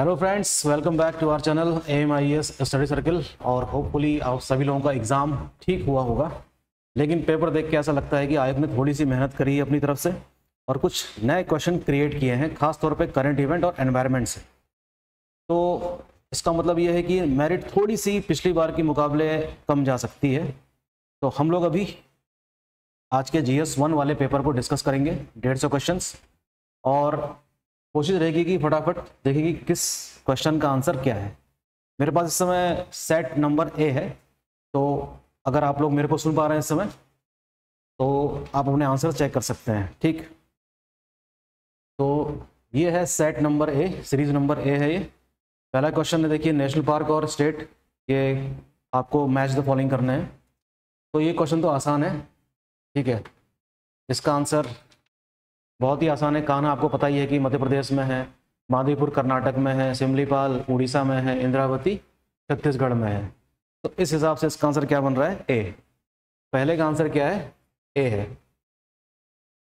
Hello friends, welcome back to our channel AMIS study circle. और hopefully आप सभी लोगों का एग्ज़ाम ठीक हुआ होगा। लेकिन पेपर देख के ऐसा लगता है कि आयोग ने थोड़ी सी मेहनत करी है अपनी तरफ से और कुछ नए क्वेश्चन क्रिएट किए हैं, खास तौर पे करंट इवेंट और एनवायरनमेंट से। तो इसका मतलब ये है कि मेरिट थोड़ी सी पिछली बार के मुकाबले कम जा सकती है। तो हम लोग अभी आज के GS 1 वाले पेपर को डिस्कस करेंगे, 150 क्वेश्चंस, और कोशिश रहेगी कि फटाफट देखेंगे किस क्वेश्चन का आंसर क्या है। मेरे पास इस समय सेट नंबर A है, तो अगर आप लोग मेरे को सुन पा रहे हैं इस समय तो आप अपने आंसर चेक कर सकते हैं। ठीक, तो ये है set number A, series number A है ये। पहला क्वेश्चन है, देखिए, नेशनल पार्क और स्टेट, ये आपको मैच द फॉलोइंग करने हैं। तो ये क्वेश्चन तो आसान है, ठीक है। इसका आंसर बहुत ही आसान है। कान्हा आपको पता ही है कि मध्य प्रदेश में है, माधवपुर कर्नाटक में है, सिमलीपाल उड़ीसा में है, इंद्रावती छत्तीसगढ़ में है। तो इस हिसाब से इसका आंसर क्या बन रहा है? A। पहले का आंसर क्या है? A है।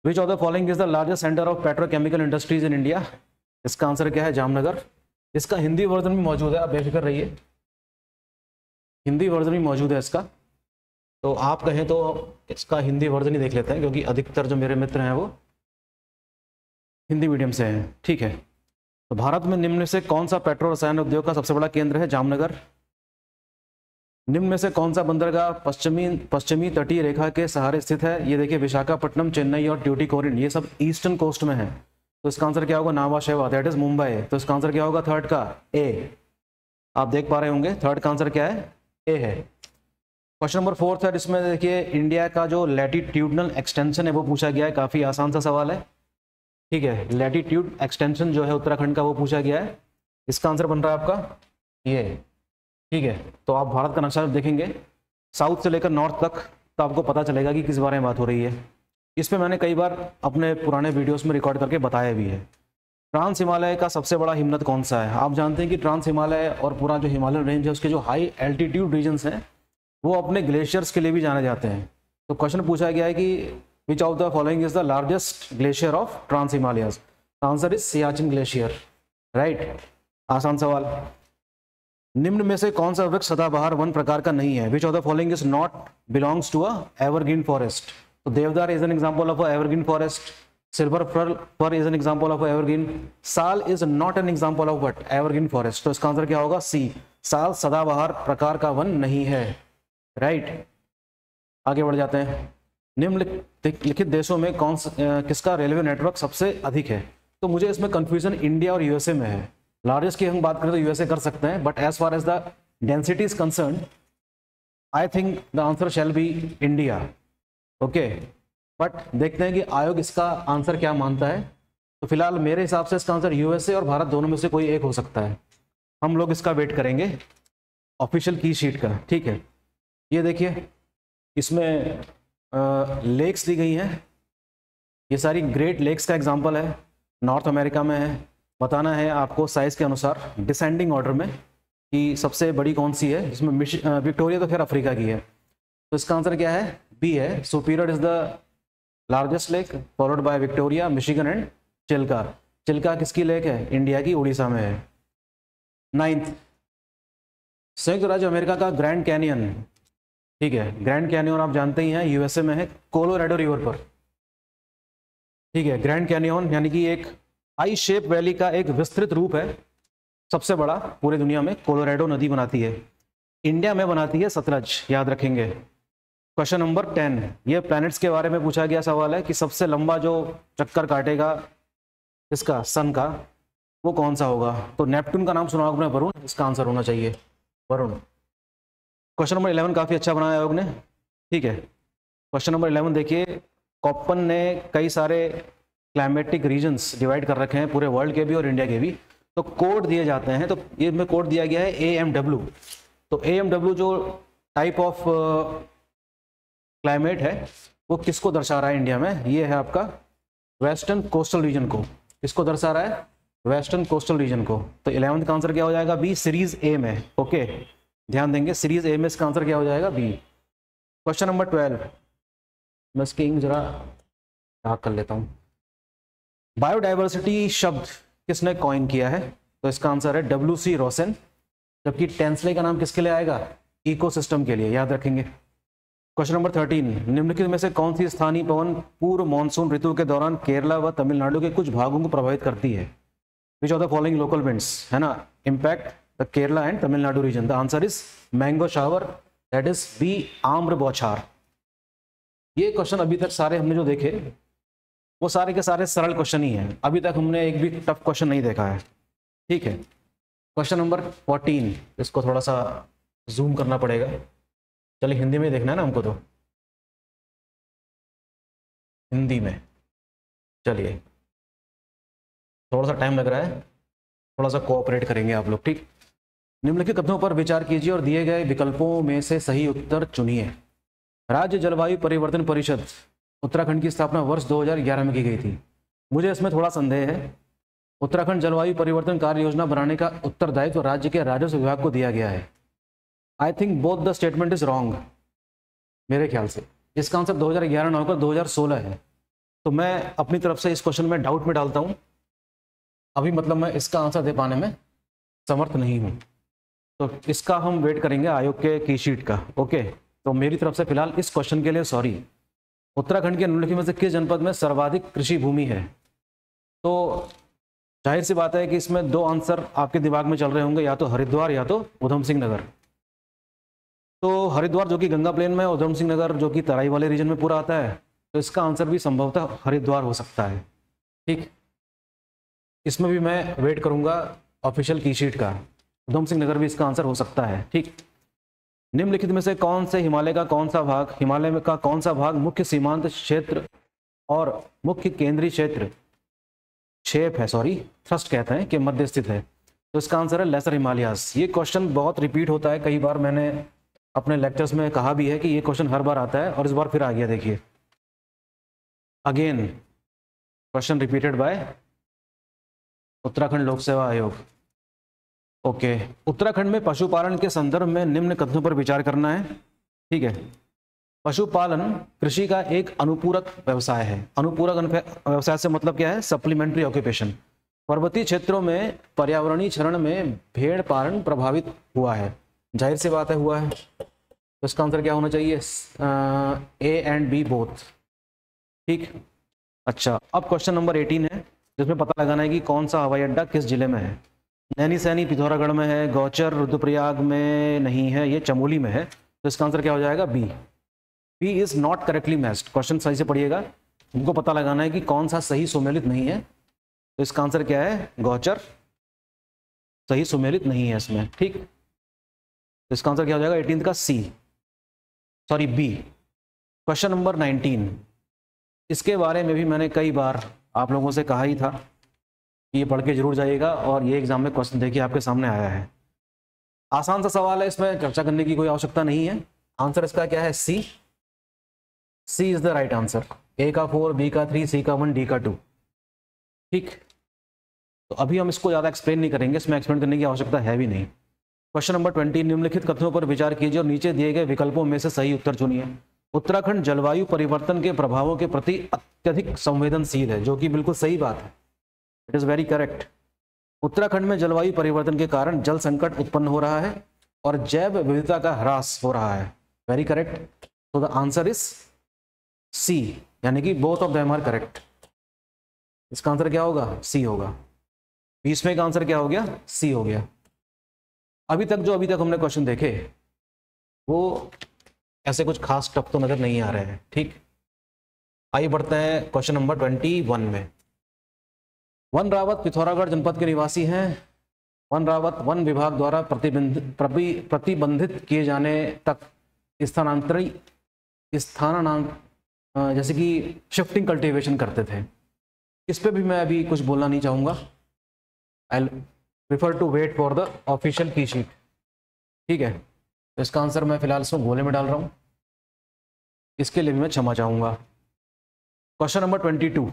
Which of the following is the largest centre of petrochemical industries in India? इसका आंसर क्या है? जामनगर। इसका हिंदी वर्जन भी मौजूद है, आप बेफिक्र रहिए, हिंदी वर्जन भी मौजूद है इसका। तो आप कहें तो इसका हिंदी वर्जन ही देख लेते हैं, क्योंकि अधिकतर जो मेरे मित्र हैं वो हिंदी मीडियम से हैं। ठीक है, तो भारत में निम्न में से कौन सा पेट्रो रसायन उद्योग का सबसे बड़ा केंद्र है? जामनगर। निम्न में से कौन सा बंदरगाह पश्चिमी तटीय रेखा के सहारे स्थित है? ये देखिए, विशाखापट्टनम, चेन्नई और ट्यूटिकोरिन, ये सब ईस्टर्न कोस्ट में है। तो इसका आंसर क्या होगा? नावा शेवा, दैट इज मुंबई। तो इसका आंसर क्या होगा? थर्ड का A। आप देख पा रहे होंगे, थर्ड का आंसर क्या है? A है। क्वेश्चन नंबर 4 है, इसमें देखिए इंडिया का जो लैटिट्यूडनल एक्सटेंशन है वो पूछा गया है। काफी आसान सा सवाल है, ठीक है। लैटिट्यूड एक्सटेंशन जो है उत्तराखंड का, वो पूछा गया है। इसका आंसर बन रहा है आपका ये, ठीक है। तो आप भारत का नक्शा देखेंगे साउथ से लेकर नॉर्थ तक, तो आपको पता चलेगा कि किस बारे में बात हो रही है। इस पे मैंने कई बार अपने पुराने वीडियोस में रिकॉर्ड करके बताया भी है। ट्रांस हिमालय का सबसे बड़ा हिमनद कौन सा है? आप जानते हैं कि ट्रांस हिमालय और पूरा जो हिमालयन रेंज है उसके जो हाई एल्टीट्यूड रीजन्स हैं वो अपने ग्लेशियर्स के लिए भी जाने जाते हैं। तो क्वेश्चन पूछा गया है कि Which of the following is the largest glacier of Trans Himalayas? The answer is Siachen Glacier, right? आसान सवाल। निम्न में से कौन सा वृक्ष सदाबहार वन प्रकार का नहीं है? Which of the following is not belongs to a evergreen forest? तो देवदार is an example of a evergreen forest. Silver fir is an example of a evergreen. साल is not an example of what? Evergreen forest. तो इसका answer क्या होगा? C। साल सदाबहार प्रकार का वन नहीं है, right? आगे बढ़ जाते हैं। निम्नलिखित देशों में किसका रेलवे नेटवर्क सबसे अधिक है? तो मुझे इसमें कंफ्यूजन इंडिया और USA में है। लार्जेस्ट की हम बात करें तो USA कर सकते हैं, but as far as the density is concern I think the answer shall be India. Okay, but देखते हैं कि आयोग इसका आंसर क्या मानता है। तो फिलहाल मेरे हिसाब से इसका आंसर USA और भारत दोनों में से कोई एक हो सकता है। हम लोग इसका वेट करेंगे ऑफिशियल की शीट का, ठीक है। ये देखिए, इसमें लेक्स दी गई हैं, ये सारी ग्रेट लेक्स का एग्जांपल है, नॉर्थ अमेरिका में है। बताना है आपको साइज के अनुसार डिसेंडिंग ऑर्डर में कि सबसे बड़ी कौन सी है। जिसमें विक्टोरिया तो खैर अफ्रीका की है। तो इसका आंसर क्या है? B है। Superior is the largest lake, followed by Victoria, Michigan and Chilka. Chilka किसकी लेक है? इंडिया की, उड़ीसा में है। 9th, संयुक्त राज्य अमेरिका का ग्रैंड कैनियन, ठीक है। ग्रैंड कैनियन आप जानते ही हैं, USA में है, कोलोराडो रिवर पर, ठीक है। ग्रैंड कैनियन यानी कि एक आई शेप वैली का एक विस्तृत रूप है, सबसे बड़ा पूरी दुनिया में। कोलोराडो नदी बनाती है, इंडिया में बनाती है सतलज, याद रखेंगे। क्वेश्चन नंबर 10, ये प्लैनेट्स के बारे में पूछा गया सवाल है कि सबसे लंबा जो चक्कर काटेगा इसका सन का, वो कौन सा होगा? तो नेपट्टून का नाम सुना होगा, वरुण, इसका आंसर होना चाहिए वरुण। क्वेश्चन नंबर 11 काफी अच्छा बनाया आयोग ने, ठीक है। क्वेश्चन नंबर 11 देखिए, कॉपन ने कई सारे क्लाइमेटिक रीजन्स डिवाइड कर रखे हैं, पूरे वर्ल्ड के भी और इंडिया के भी। तो कोड दिए जाते हैं, तो ये में कोड दिया गया है AMW। तो AMW जो टाइप ऑफ क्लाइमेट है वो किसको दर्शा रहा है इंडिया में? ये है आपका वेस्टर्न कोस्टल रीजन को। किसको दर्शा रहा है? वेस्टर्न कोस्टल रीजन को। तो 11th का आंसर क्या हो जाएगा? B, सीरीज A में। ओके, ध्यान देंगे, सीरीज A में इसका आंसर क्या हो जाएगा? B। क्वेश्चन नंबर 12, मैं इसकी इंक जरा डार्क कर लेता हूँ। बायोडाइवर्सिटी शब्द किसने कॉइन किया है? तो इसका आंसर है WC रोसेन, जबकि टेंसले का नाम किसके लिए आएगा? इकोसिस्टम के लिए, याद रखेंगे। क्वेश्चन नंबर 13, निम्नलिखित में से कौन सी स्थानीय पवन पूर्व मानसून ऋतु के दौरान केरला व तमिलनाडु के कुछ भागों को प्रभावित करती है? Which of the following local winds, है ना, impact the Kerala and Tamil Nadu region? The answer is mango shower, that is B आम्र बौछार। ये क्वेश्चन अभी तक सारे हमने जो देखे वो सारे के सारे सरल क्वेश्चन ही हैं, अभी तक हमने एक भी टफ क्वेश्चन नहीं देखा है, ठीक है। क्वेश्चन नंबर 14, इसको थोड़ा सा जूम करना पड़ेगा, चलिए हिंदी में देखना है ना हमको, तो हिंदी में, चलिए थोड़ा सा टाइम लग रहा है, थोड़ा सा कोऑपरेट करेंगे आप लोग, ठीक। निम्नलिखित कथनों पर विचार कीजिए और दिए गए विकल्पों में से सही उत्तर चुनिए। राज्य जलवायु परिवर्तन परिषद उत्तराखंड की स्थापना वर्ष 2011 में की गई थी। मुझे इसमें थोड़ा संदेह है। उत्तराखंड जलवायु परिवर्तन कार्य योजना बनाने का उत्तरदायित्व राज्य के राजस्व विभाग को दिया गया है। I think both the statement is wrong, मेरे ख्याल से इसका आंसर 2011 ना होकर 2016 है। तो मैं अपनी तरफ से इस क्वेश्चन में डाउट में डालता हूँ, अभी मतलब मैं इसका आंसर दे पाने में समर्थ नहीं हूँ, तो इसका हम वेट करेंगे आयोग के की शीट का, ओके। तो मेरी तरफ से फिलहाल इस क्वेश्चन के लिए सॉरी। उत्तराखंड के निम्नलिखित में से किस जनपद में सर्वाधिक कृषि भूमि है? तो जाहिर सी बात है कि इसमें दो आंसर आपके दिमाग में चल रहे होंगे, या तो हरिद्वार या तो उधम सिंह नगर। तो हरिद्वार जो कि गंगा प्लेन में, उधम सिंह नगर जो कि तराई वाले रीजन में पूरा आता है, तो इसका आंसर भी संभवतः हरिद्वार हो सकता है, ठीक। इसमें भी मैं वेट करूंगा ऑफिशियल की शीट का, उधम सिंह नगर भी इसका आंसर हो सकता है, ठीक। निम्नलिखित में से कौन से हिमालय का कौन सा भाग मुख्य सीमांत क्षेत्र और मुख्य केंद्रीय क्षेत्र थ्रस्ट कहते हैं कि मध्य स्थित है? तो इसका आंसर है लेसर हिमालयास। ये क्वेश्चन बहुत रिपीट होता है, कई बार मैंने अपने लेक्चर्स में कहा भी है कि ये क्वेश्चन हर बार आता है, और इस बार फिर आ गया, देखिए again question repeated bye Uttarakhand लोक सेवा आयोग, ओके। उत्तराखंड में पशुपालन के संदर्भ में निम्न कथनों पर विचार करना है, ठीक है। पशुपालन कृषि का एक अनुपूरक व्यवसाय है। अनुपूरक व्यवसाय से मतलब क्या है? Supplementary occupation. पर्वतीय क्षेत्रों में पर्यावरणीय क्षरण में भेड़ पालन प्रभावित हुआ है, जाहिर सी बात है हुआ है, तो इसका आंसर क्या होना चाहिए? ए एंड बी बोथ, ठीक। अच्छा, अब क्वेश्चन नंबर 18 है, जिसमें पता लगाना है कि कौन सा हवाई अड्डा किस जिले में है। नैनीसैनी पिथौरागढ़ में है, गौचर रुद्रप्रयाग में नहीं है, ये चमोली में है, तो इसका आंसर क्या हो जाएगा? B. B is not correctly matched. Question सही से पढ़िएगा, उनको पता लगाना है कि कौन सा सही सुमेलित नहीं है, तो इसका आंसर क्या है? गौचर सही सुमेलित नहीं है इसमें, ठीक। तो इसका आंसर क्या हो जाएगा 18 का? बी। क्वेश्चन नंबर 19, इसके बारे में भी मैंने कई बार आप लोगों से कहा ही था कि ये पढ़ के जरूर जाइएगा, और ये एग्जाम में क्वेश्चन देखिए आपके सामने आया है। आसान सा सवाल है, इसमें चर्चा करने की कोई आवश्यकता नहीं है। आंसर इसका क्या है? सी। C is the right answer. ए का 4, बी का 3, सी का 1, डी का 2, ठीक। तो अभी हम इसको ज़्यादा एक्सप्लेन नहीं करेंगे, इसमें एक्सप्लेन करने की आवश्यकता है भी नहीं। क्वेश्चन नंबर 20, निम्नलिखित कथनों पर विचार कीजिए और नीचे दिए गए विकल्पों में से सही उत्तर चुनिए। उत्तराखंड जलवायु परिवर्तन के प्रभावों के प्रति अत्यधिक संवेदनशील है, जो कि बिल्कुल सही बात है, it is very correct. Uttarakhand में जलवायु परिवर्तन के कारण जल संकट उत्पन्न हो रहा है और जैव विविधता का ह्रास हो रहा है, वेरी करेक्ट। तो द आंसर इज सी, यानी कि both of them are correct. इसका आंसर क्या होगा? सी होगा। 20वें का आंसर क्या हो गया? सी हो गया। अभी तक हमने क्वेश्चन देखे वो ऐसे कुछ खास टफ तो नजर नहीं आ रहे हैं, ठीक। आइए बढ़ते हैं क्वेश्चन नंबर 21 में। वन रावत पिथौरागढ़ जनपद के निवासी हैं। वन रावत वन विभाग द्वारा प्रतिबंधित किए जाने तक जैसे कि शिफ्टिंग कल्टीवेशन करते थे। इस पे भी मैं अभी कुछ बोलना नहीं चाहूँगा, I prefer to wait for the official key sheet, ठीक है। तो इसका आंसर मैं फिलहाल इसको गोले में डाल रहा हूँ, इसके लिए भी मैं क्षमा चाहूँगा। क्वेश्चन नंबर 22,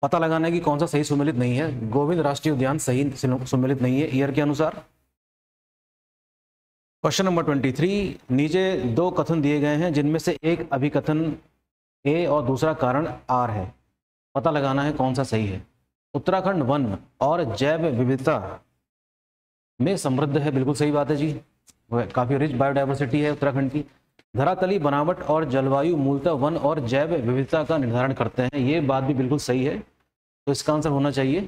पता लगाना है कि कौन सा सही सुमेलित नहीं है। गोविंद राष्ट्रीय उद्यान सही सुमेलित नहीं है ईयर के अनुसार। क्वेश्चन नंबर 23, नीचे दो कथन दिए गए हैं जिनमें से एक अभिकथन ए और दूसरा कारण आर है, पता लगाना है कौन सा सही है। उत्तराखंड वन और जैव विविधता में समृद्ध है। बिल्कुल सही बात है जी, काफी रिच बायोडायवर्सिटी है उत्तराखंड की। धरातली बनावट और जलवायु मूलतः वन और जैव विविधता का निर्धारण करते हैं। ये बात भी बिल्कुल सही है, तो इसका आंसर होना चाहिए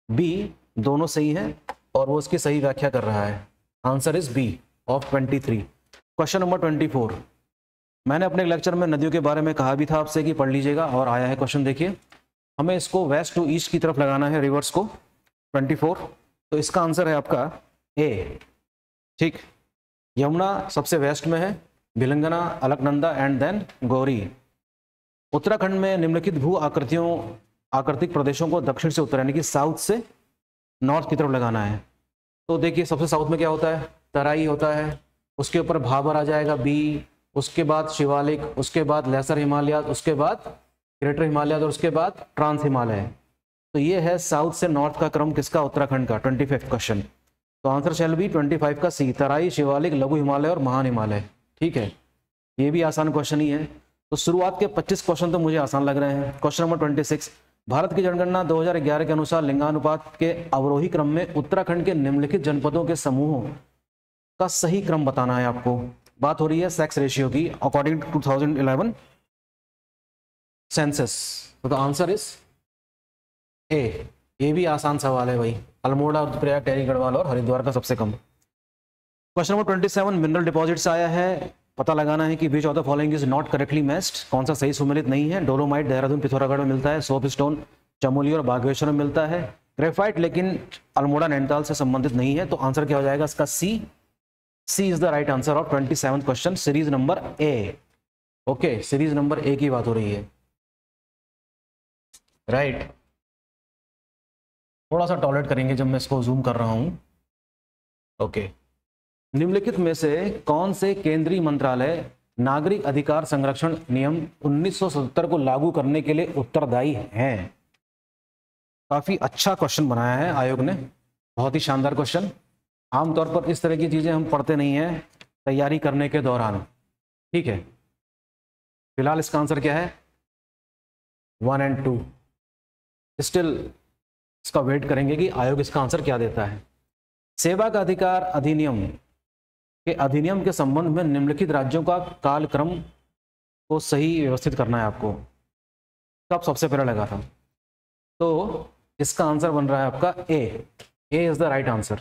बी। दोनों सही है और वो उसकी सही व्याख्या कर रहा है। Answer is B of 23। Question number 24। मैंने अपने लेक्चर में नदियों के बारे में कहा भी था आपसे कि पढ़ लीजिएगा, और आया है क्वेश्चन। देखिए, हमें इसको वेस्ट टू ईस्ट की तरफ लगाना है, रिवर्स को। 24, तो इसका आंसर है आपका ए। ठीक, यमुना सबसे वेस्ट में है, भिलंगना, अलकनंदा एंड देन गौरी। उत्तराखंड में निम्नलिखित भू आकृतिक प्रदेशों को दक्षिण से उत्तर यानी कि साउथ से नॉर्थ की तरफ लगाना है। तो देखिए, सबसे साउथ में क्या होता है, तराई होता है, उसके ऊपर भाबर आ जाएगा बी, उसके बाद शिवालिक, उसके बाद लेसर हिमालय, उसके बाद ग्रेटर हिमालय और उसके बाद ट्रांस हिमालय। तो ये है साउथ से नॉर्थ का क्रम किसका, उत्तराखंड का। 25 क्वेश्चन, तो आंसर शैल बी 25 का सी, तराई, शिवालिक, लघु हिमालय और महान हिमालय। ठीक है, ये भी आसान क्वेश्चन ही है। तो शुरुआत के 25 क्वेश्चन तो मुझे आसान लग रहे हैं। क्वेश्चन नंबर 26, भारत की जनगणना 2011 के अनुसार लिंगानुपात के अवरोही क्रम में उत्तराखंड के निम्नलिखित जनपदों के समूहों का सही क्रम बताना है आपको। बात हो रही है सेक्स रेशियो की अकॉर्डिंग टू 2011 सेंसस। तो आंसर इज ए। ये भी आसान सवाल है भाई। अल्मोड़ा, रुद्रप्रयाग, टेहरी गढ़वाल और हरिद्वार का सबसे कम। क्वेश्चन नंबर 27, मिनरल डिपॉजिट्स आया है। पता लगाना है कि विच of the following is not correctly matched, कौन सा सही सुमेलित नहीं है। डोलोमाइट देहरादून पिथौरागढ़ में मिलता है, सोप स्टोन चमोली और बागेश्वर में मिलता है, ग्रेफाइट लेकिन अल्मोड़ा नैनीताल से संबंधित नहीं है। तो आंसर क्या हो जाएगा इसका, C. C is the right answer of 27th question, series number A. Okay, series number A की बात हो रही है, राइट। थोड़ा सा टॉलरेट करेंगे जब मैं इसको जूम कर रहा हूं। ओके, निम्नलिखित में से कौन से केंद्रीय मंत्रालय नागरिक अधिकार संरक्षण नियम 1977 को लागू करने के लिए उत्तरदायी हैं? काफी अच्छा क्वेश्चन बनाया है आयोग ने, बहुत ही शानदार क्वेश्चन। आमतौर पर इस तरह की चीजें हम पढ़ते नहीं हैं तैयारी करने के दौरान। ठीक है, फिलहाल इसका आंसर क्या है, 1 और 2। स्टिल इसका वेट करेंगे कि आयोग इसका आंसर क्या देता है। सेवा का अधिकार अधिनियम के संबंध में निम्नलिखित राज्यों का कालक्रम को सही व्यवस्थित करना है आपको। कब सबसे पहले लगा था, तो इसका आंसर बन रहा है आपका ए। A is the right answer.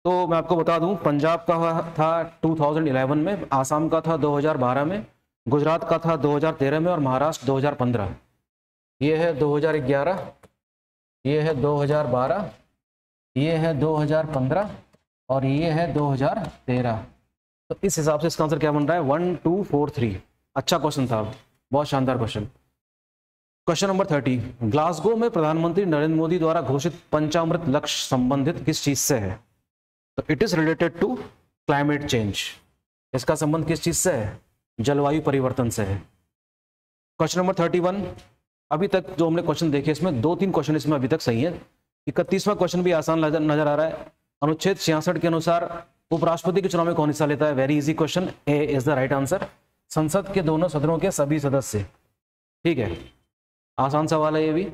तो मैं आपको बता दूं, पंजाब का था 2011 में, आसाम का था 2012 में, गुजरात का था 2013 में और महाराष्ट्र 2015। ये है 2011, ये है 2012, ये है 2015 और ये है 2013। तो इस हिसाब से इसका आंसर क्या बन रहा है, 1 2 4 3। अच्छा क्वेश्चन था, बहुत शानदार क्वेश्चन। क्वेश्चन नंबर 30, ग्लासगो में प्रधानमंत्री नरेंद्र मोदी द्वारा घोषित पंचामृत लक्ष्य संबंधित किस चीज से है? तो it is related to climate change. इसका संबंध किस चीज से है, जलवायु परिवर्तन से है। क्वेश्चन नंबर 31, अभी तक जो हमने क्वेश्चन देखे इसमें 2-3 क्वेश्चन इसमें अभी तक सही है। 31वां क्वेश्चन भी आसान नजर आ रहा है। अनुच्छेद 66 के अनुसार उपराष्ट्रपति के चुनाव में कौन हिस्सा लेता है? Very easy question, A is the right answer. संसद के दोनों सदनों के सभी सदस्य। ठीक है, आसान सवाल है ये भी,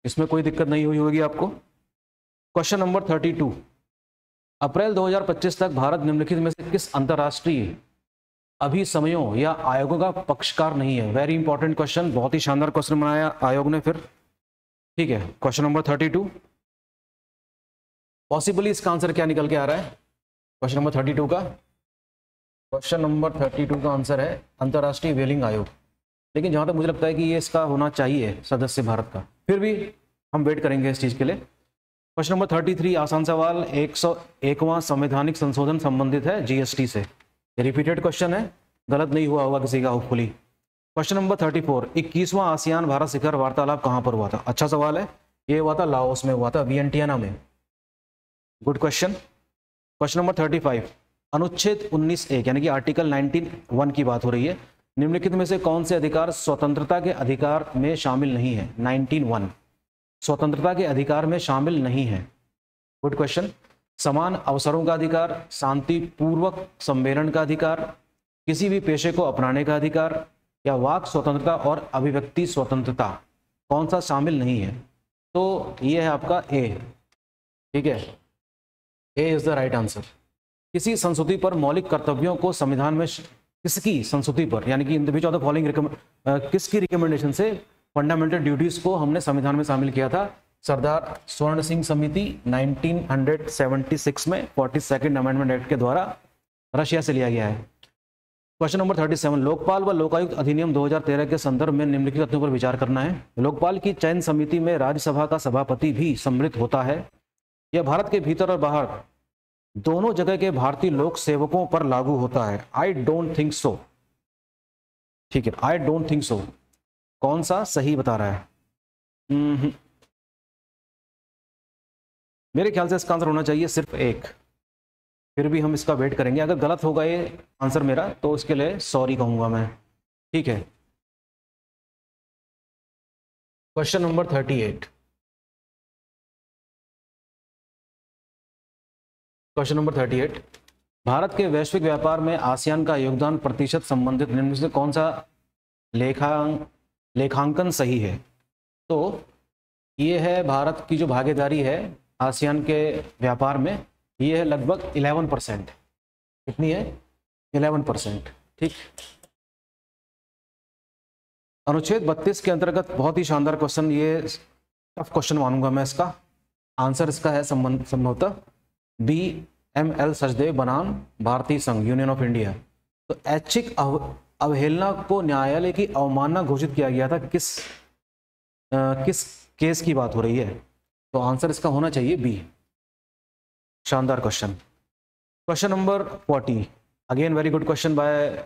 इसमें कोई दिक्कत नहीं हुई होगी आपको। क्वेश्चन नंबर 32, अप्रैल 2025 तक भारत निम्नलिखित में से किस अंतरराष्ट्रीय अभिसमयों या आयोगों का पक्षकार नहीं है? वेरी इंपॉर्टेंट क्वेश्चन, बहुत ही शानदार क्वेश्चन बनाया आयोग ने फिर। ठीक है, क्वेश्चन नंबर 32, पॉसिबली इसका आंसर क्या निकल के आ रहा है क्वेश्चन नंबर 32 का? क्वेश्चन नंबर 32 का आंसर है अंतरराष्ट्रीय व्हेलिंग आयोग। लेकिन जहां तक मुझे लगता है कि ये इसका होना चाहिए सदस्य भारत का, फिर भी हम वेट करेंगे इस चीज के लिए। क्वेश्चन नंबर 33, आसान सवाल, 101वां संवैधानिक संशोधन संबंधित है जीएसटी से। रिपीटेड क्वेश्चन है, गलत नहीं हुआ होगा किसी का होपफुली। क्वेश्चन नंबर 34, 21वां आसियान भारत शिखर वार्तालाप कहां पर हुआ था? अच्छा सवाल है, ये हुआ था लाओस में, हुआ था वियंटियाना में। Good question. क्वेश्चन नंबर 35, अनुच्छेद 19(1) यानी कि आर्टिकल 19(1) की बात हो रही है। निम्नलिखित में से कौन से अधिकार स्वतंत्रता के अधिकार में शामिल नहीं है? 19(1) स्वतंत्रता के अधिकार में शामिल नहीं है। Good question. समान अवसरों का अधिकार, शांतिपूर्वक सम्मेलन का अधिकार, किसी भी पेशे को अपनाने का अधिकार या वाक स्वतंत्रता और अभिव्यक्ति स्वतंत्रता, कौन सा शामिल नहीं है? तो ये है आपका ए, ठीक है, ए इज द राइट आंसर। किसी संस्कृति पर मौलिक कर्तव्यों को संविधान में किसकी संस्कृति पर, यानी कि in the which of the following किसकी रिकमेंडेशन से फंडामेंटल ड्यूटीज को हमने संविधान में शामिल किया था? सरदार स्वर्ण सिंह समिति 1976 में 42nd अमेंडमेंट एक्ट के द्वारा रशिया से लिया गया है। क्वेश्चन नंबर 37, लोकपाल व लोकायुक्त अधिनियम 2013 के संदर्भ में निम्नलिखित तथ्यों पर विचार करना है। लोकपाल की चयन समिति में राज्यसभा का सभापति भी सम्मिलित होता है। यह भारत के भीतर और बाहर दोनों जगह के भारतीय लोक सेवकों पर लागू होता है। आई डोंट थिंक सो, ठीक है, आई डोंट थिंक सो कौन सा सही बता रहा है? मेरे ख्याल से इसका आंसर होना चाहिए सिर्फ एक, फिर भी हम इसका वेट करेंगे। अगर गलत होगा ये आंसर मेरा तो इसके लिए सॉरी कहूंगा मैं, ठीक है। Question number 38, question number 38, Bharat के वैश्विक व्यापार में आसियान का योगदान प्रतिशत संबंधित निम्न से कौन सा लेखांकन सही है? तो ये है भारत की जो भागीदारी है आसियान के व्यापार में, ये है लगभग 11%। कितनी है? 11%, ठीक। अनुच्छेद 32 के अंतर्गत बहुत ही शानदार क्वेश्चन, ये टफ क्वेश्चन मानूंगा मैं इसका। आंसर इसका है संभवतः BML सचदेव बनाम भारतीय संघ यूनियन ऑफ इंडिया। तो ऐच्छिक अवहेलना को न्यायालय की अवमानना घोषित किया गया था, किस केस की बात हो रही है? तो आंसर इसका होना चाहिए बी। शानदार question. Question number 40, again very good question by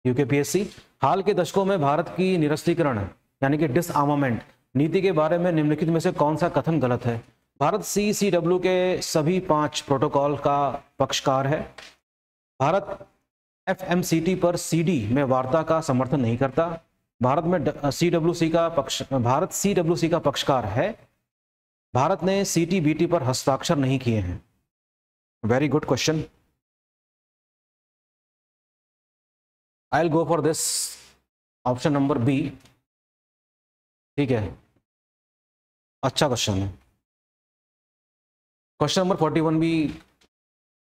UKPSC। हाल के दशकों में भारत की निरस्त्रीकरण यानी कि डिसआर्मामेंट नीति के बारे में निम्नलिखित में से कौन सा कथन गलत है? भारत CCW के सभी 5 प्रोटोकॉल का पक्षकार है। भारत FMCT पर CD में वार्ता का समर्थन नहीं करता। भारत में CWC का पक्षकार है। भारत ने CTBT पर हस्ताक्षर नहीं किए हैं। Very good question. I will go for this option number B, ठीक है, अच्छा क्वेश्चन है। क्वेश्चन नंबर 41 भी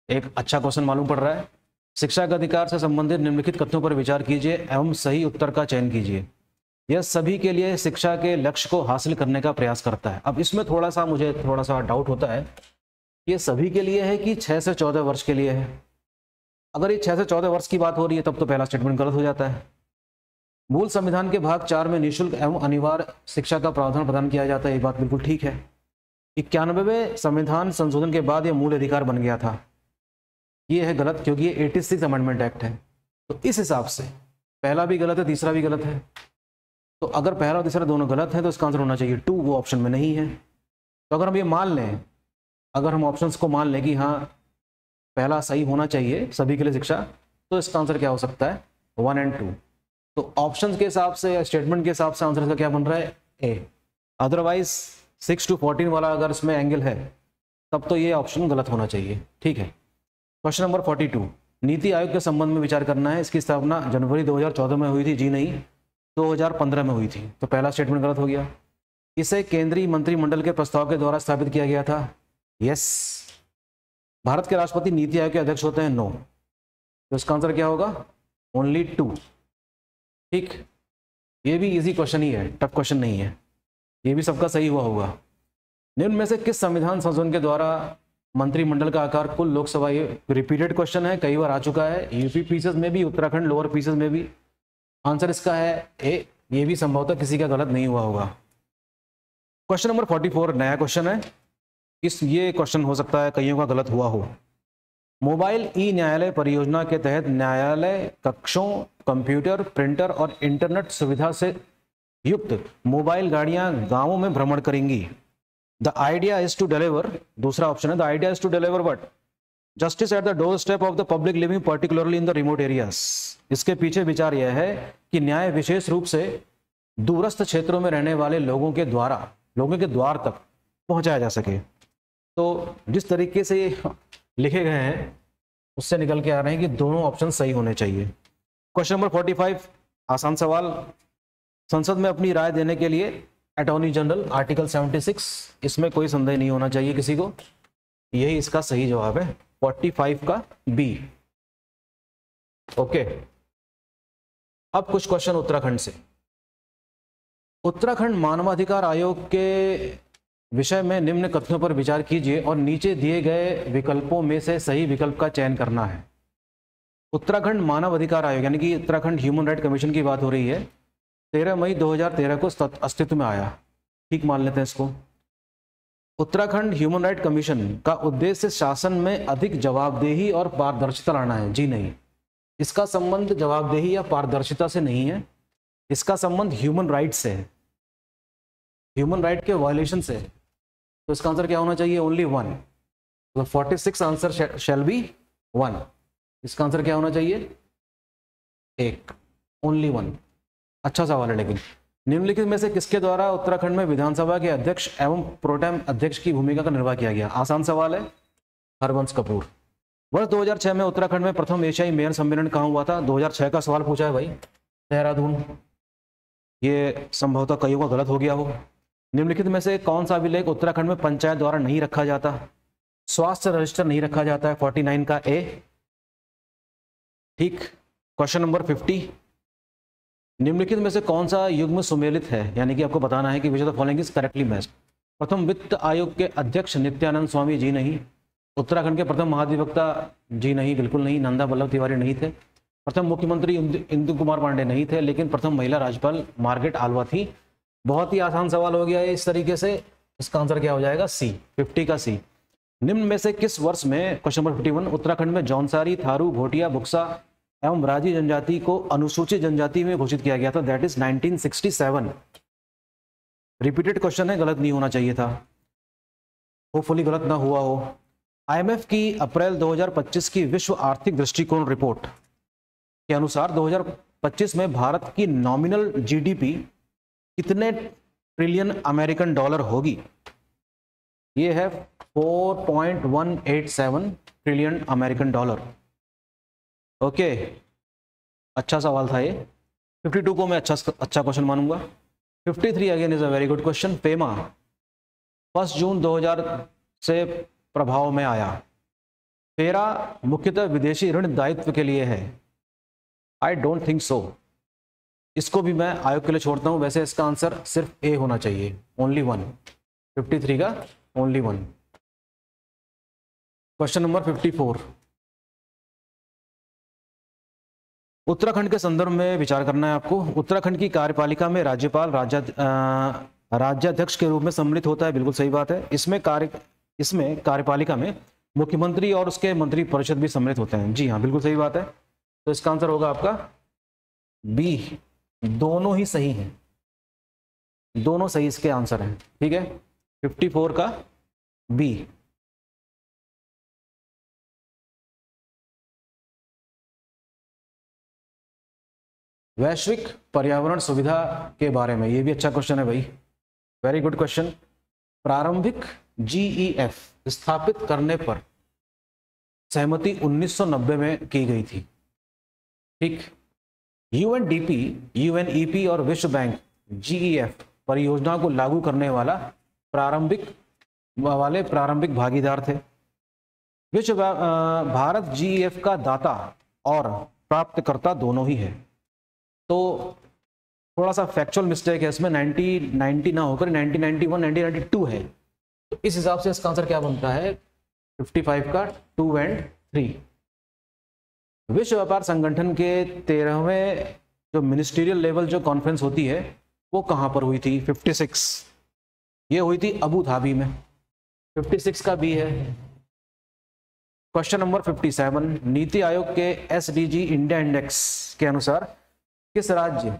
एक अच्छा क्वेश्चन मालूम पड़ रहा है। शिक्षा के अधिकार से संबंधित निम्नलिखित कथनों पर विचार कीजिए एवं सही उत्तर का चयन कीजिए। यह सभी के लिए शिक्षा के लक्ष्य को हासिल करने का प्रयास करता है। अब इसमें मुझे थोड़ा सा डाउट होता है, ये सभी के लिए है कि 6 से 14 वर्ष के लिए है? अगर ये 6 से 14 वर्ष की बात हो रही है तब तो पहला स्टेटमेंट गलत हो जाता है। मूल संविधान के भाग 4 में निःशुल्क एवं अनिवार्य शिक्षा का प्रावधान प्रदान किया जाता है, ये बात बिल्कुल ठीक है। 91वें संविधान संशोधन के बाद यह मूल अधिकार बन गया था, ये है गलत क्योंकि ये 86 अमेंडमेंट एक्ट है। तो इस हिसाब से पहला भी गलत है, तीसरा भी गलत है। तो अगर पहला और तीसरा दोनों गलत है तो इसका आंसर होना चाहिए 2, वो ऑप्शन में नहीं है। तो अगर हम ये मान लें, अगर हम ऑप्शंस को मान लें कि हाँ पहला सही होना चाहिए सभी के लिए शिक्षा, तो इसका आंसर क्या हो सकता है? 1 और 2। तो ऑप्शंस के हिसाब से या स्टेटमेंट के हिसाब से आंसर का क्या बन रहा है? ए। अदरवाइज 6 to 14 वाला अगर इसमें एंगल है तब तो ये ऑप्शन गलत होना चाहिए, ठीक है। क्वेश्चन नंबर 42, नीति आयोग के संबंध में विचार करना है। इसकी स्थापना जनवरी 2014 में हुई थी, जी नहीं, 2015 में हुई थी। तो पहला स्टेटमेंट गलत हो गया। इसे केंद्रीय मंत्रिमंडल के प्रस्ताव के द्वारा स्थापित किया गया था, यस। भारत के राष्ट्रपति नीति आयोग के अध्यक्ष होते हैं, नो। तो इसका आंसर क्या होगा? ओनली 2, ठीक। ये भी इजी क्वेश्चन ही है, टफ क्वेश्चन नहीं है, ये भी सबका सही हुआ होगा। निम्न में से किस संविधान संशोधन के द्वारा मंत्रिमंडल का आकार कुल लोकसभा, ये रिपीटेड क्वेश्चन है, कई बार आ चुका है, यूपी पीसेस में भी, उत्तराखंड लोअर पीसेस में भी। आंसर इसका है ए। ये भी संभवतः किसी का गलत नहीं हुआ होगा। क्वेश्चन नंबर 44 नया क्वेश्चन है। ये क्वेश्चन हो सकता है कईयों का गलत हुआ हो। मोबाइल ई न्यायालय परियोजना के तहत न्यायालय कक्षों, कंप्यूटर, प्रिंटर और इंटरनेट सुविधा से युक्त मोबाइल गाड़ियां गांवों में भ्रमण करेंगी। The idea is to deliver, दूसरा ऑप्शन है, the idea is to deliver what? Justice at the doorstep of the public living particularly in the remote areas. इसके पीछे विचार यह है कि न्याय विशेष रूप से दूरस्थ क्षेत्रों में रहने वाले लोगों के द्वार तक पहुंचाया जा सके। तो जिस तरीके से लिखे गए हैं उससे निकल के आ रहे हैं कि दोनों ऑप्शन सही होने चाहिए। क्वेश्चन नंबर 45 आसान सवाल। संसद में अपनी राय देने के लिए अटॉर्नी जनरल, आर्टिकल 76, इसमें कोई संदेह नहीं होना चाहिए किसी को, यही इसका सही जवाब है 45 का बी। ओके, अब कुछ क्वेश्चन उत्तराखंड से। उत्तराखंड मानवाधिकार आयोग के विषय में निम्न कथनों पर विचार कीजिए और नीचे दिए गए विकल्पों में से सही विकल्प का चयन करना है। उत्तराखंड मानव अधिकार आयोग यानी कि उत्तराखंड ह्यूमन राइट कमीशन की बात हो रही है, 13 मई 2013 को अस्तित्व में आया, ठीक मान लेते हैं इसको। उत्तराखंड ह्यूमन राइट कमीशन का उद्देश्य शासन में अधिक जवाबदेही और पारदर्शिता लाना है, जी नहीं, इसका संबंध जवाबदेही या पारदर्शिता से नहीं है, इसका संबंध ह्यूमन राइट से है, ह्यूमन राइट के वायलेशन से है। तो इसका आंसर क्या होना चाहिए? Only one. तो 46 आंसर शैल बी वन। इसका आंसर क्या होना चाहिए? एक, ओनली वन। अच्छा सवाल है। लेकिन निम्नलिखित में से किसके द्वारा उत्तराखंड में विधानसभा के अध्यक्ष एवं प्रोटेम अध्यक्ष की भूमिका का निर्वाह किया गया? आसान सवाल है, हरबंस कपूर। वर्ष 2006 में उत्तराखंड में प्रथम एशियाई मेयर सम्मेलन कहाँ हुआ था? 2006 का सवाल पूछा है भाई, देहरादून। ये संभवतः कईयों का गलत हो गया हो। निम्नलिखित में से कौन सा अभिलेख उत्तराखंड में पंचायत द्वारा नहीं रखा जाता? स्वास्थ्य रजिस्टर नहीं रखा जाता है, 49 का ए। ठीक। क्वेश्चन नंबर 50, निम्नलिखित में से कौन सा युग्म सुमेलित है, यानी कि आपको बताना है कि विच of the following is correctly matched. प्रथम वित्त आयोग के अध्यक्ष नित्यानंद स्वामी, जी नहीं। उत्तराखंड के प्रथम महाधिवक्ता, जी नहीं, बिल्कुल नहीं, नंदा वल्लभ तिवारी नहीं थे। प्रथम मुख्यमंत्री इंदु कुमार पांडे नहीं थे, लेकिन प्रथम महिला राज्यपाल मार्गरेट आल्वा थी। बहुत ही आसान सवाल हो गया है इस तरीके से। इसका आंसर क्या हो जाएगा? सी, 50 का सी। निम्न में से किस वर्ष में, क्वेश्चन नंबर 51, उत्तराखंड में जौनसारी, थारू, भोटिया, बुक्सा एवं राजी जनजाति को अनुसूचित जनजाति में घोषित किया गया था? That is 1967। रिपीटेड क्वेश्चन है, गलत नहीं होना चाहिए था, होपफुली गलत ना हुआ हो। IMF की अप्रैल 2025 की विश्व आर्थिक दृष्टिकोण रिपोर्ट के अनुसार 2025 में भारत की नॉमिनल GDP कितने ट्रिलियन अमेरिकन डॉलर होगी? ये है 4.187 ट्रिलियन अमेरिकन डॉलर। ओके, अच्छा सवाल था ये। 52 को मैं अच्छा क्वेश्चन मानूंगा। 53 again is a very good question. FEMA 1 जून 2000 से प्रभाव में आया। फेरा मुख्यतः विदेशी ऋण दायित्व के लिए है? I don't think so. इसको भी मैं आयोग के लिए छोड़ता हूं। वैसे इसका आंसर सिर्फ ए होना चाहिए, ओनली वन। 53 का only one. Question number 54, Uttarakhand के संदर्भ में विचार करना है आपको। उत्तराखंड की कार्यपालिका में राज्यपाल राज्याध्यक्ष के रूप में सम्मिलित होता है, बिल्कुल सही बात है। इसमें कार्यपालिका में मुख्यमंत्री और उसके मंत्री परिषद भी सम्मिलित होते हैं, जी हाँ, बिल्कुल सही बात है। तो इसका आंसर होगा आपका बी। दोनों ही सही हैं, दोनों सही इसके आंसर हैं, ठीक है। 54 का बी। वैश्विक पर्यावरण सुविधा के बारे में, ये भी अच्छा क्वेश्चन है भाई, वेरी गुड क्वेश्चन। प्रारंभिक GEF स्थापित करने पर सहमति 1990 में की गई थी, ठीक। UNDP, UNEP और विश्व बैंक GEF परियोजना को लागू करने वाले प्रारंभिक भागीदार थे। भारत GEF का दाता और प्राप्तकर्ता दोनों ही है। तो थोड़ा सा फैक्चुअल मिस्टेक है इसमें, 1990 ना होकर 1991 1992 है। तो इस हिसाब से इसका आंसर क्या बनता है? 55 का 2 और 3। विश्व व्यापार संगठन के 13वें जो मिनिस्ट्रियल लेवल जो कॉन्फ्रेंस होती है वो कहाँ पर हुई थी? 56। ये हुई थी अबू धाबी में। 56 का बी है। क्वेश्चन नंबर 57, नीति आयोग के SDG इंडिया इंडेक्स के अनुसार किस राज्य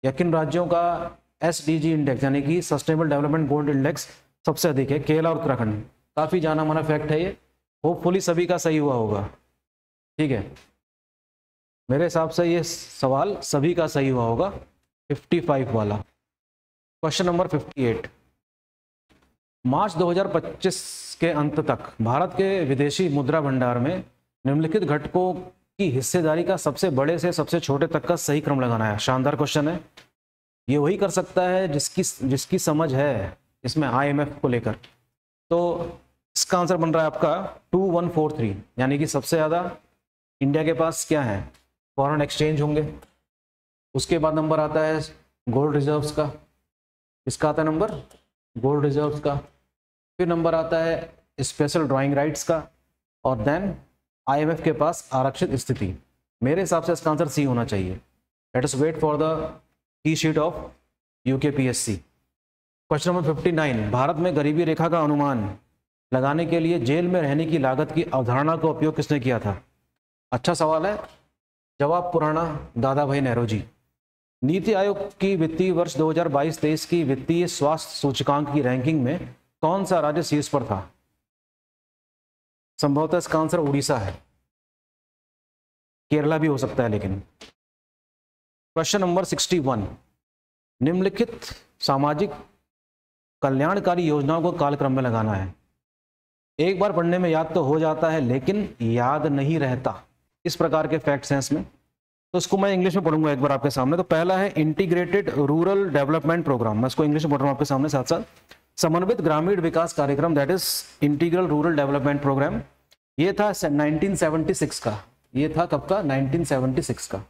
या किन राज्यों का SDG इंडेक्स यानी कि सस्टेनेबल डेवलपमेंट गोल इंडेक्स सबसे अधिक है? केरल और उत्तराखंड। काफी जाना माना फैक्ट है ये, होपफुली सभी का सही हुआ होगा, ठीक है। मेरे हिसाब से ये सवाल सभी का सही हुआ होगा, 55 वाला। क्वेश्चन नंबर 58, मार्च 2025 के अंत तक भारत के विदेशी मुद्रा भंडार में निम्नलिखित घटकों की हिस्सेदारी का सबसे बड़े से सबसे छोटे तक का सही क्रम लगाना है। शानदार क्वेश्चन है। ये वही कर सकता है जिसकी समझ है इसमें IMF को लेकर। तो इसका आंसर बन रहा है आपका 2143, यानी कि सबसे ज़्यादा इंडिया के पास क्या है, फॉरेन एक्सचेंज होंगे। उसके बाद नंबर आता है गोल्ड रिजर्व्स का, इसका आता है नंबर गोल्ड रिजर्व्स का। फिर नंबर आता है स्पेशल ड्राइंग राइट्स का, और देन IMF के पास आरक्षित स्थिति। मेरे हिसाब से इसका आंसर सी होना चाहिए। Let us wait for the key sheet of UKPSC। Question number 59, Bharat में गरीबी रेखा का अनुमान लगाने के लिए जेल में रहने की लागत की अवधारणा का उपयोग किसने किया था? अच्छा सवाल है, जवाब पुराना दादा भाई नेहरू जी। नीति आयोग की वित्तीय वर्ष 2022-23 की वित्तीय स्वास्थ्य सूचकांक की रैंकिंग में कौन सा राज्य शीर्ष पर था? संभवतः इसका आंसर उड़ीसा है, केरला भी हो सकता है लेकिन। क्वेश्चन नंबर 61, निम्नलिखित सामाजिक कल्याणकारी योजनाओं को कालक्रम में लगाना है। एक बार पढ़ने में याद तो हो जाता है लेकिन याद नहीं रहता, इस प्रकार के फैक्ट्स हैं इसमें। तो इसको मैं इंग्लिश में पढ़ूंगा एक बार आपके सामने। तो पहला है इंटीग्रेटेड रूरल डेवलपमेंट प्रोग्राम, मैं इसको इंग्लिश में पढ़ रहा हूँ आपके सामने साथ साथ। समन्वित ग्रामीण विकास कार्यक्रम, that is integral rural development programme, ये था 1976 का। ये था कब का? 1976 का।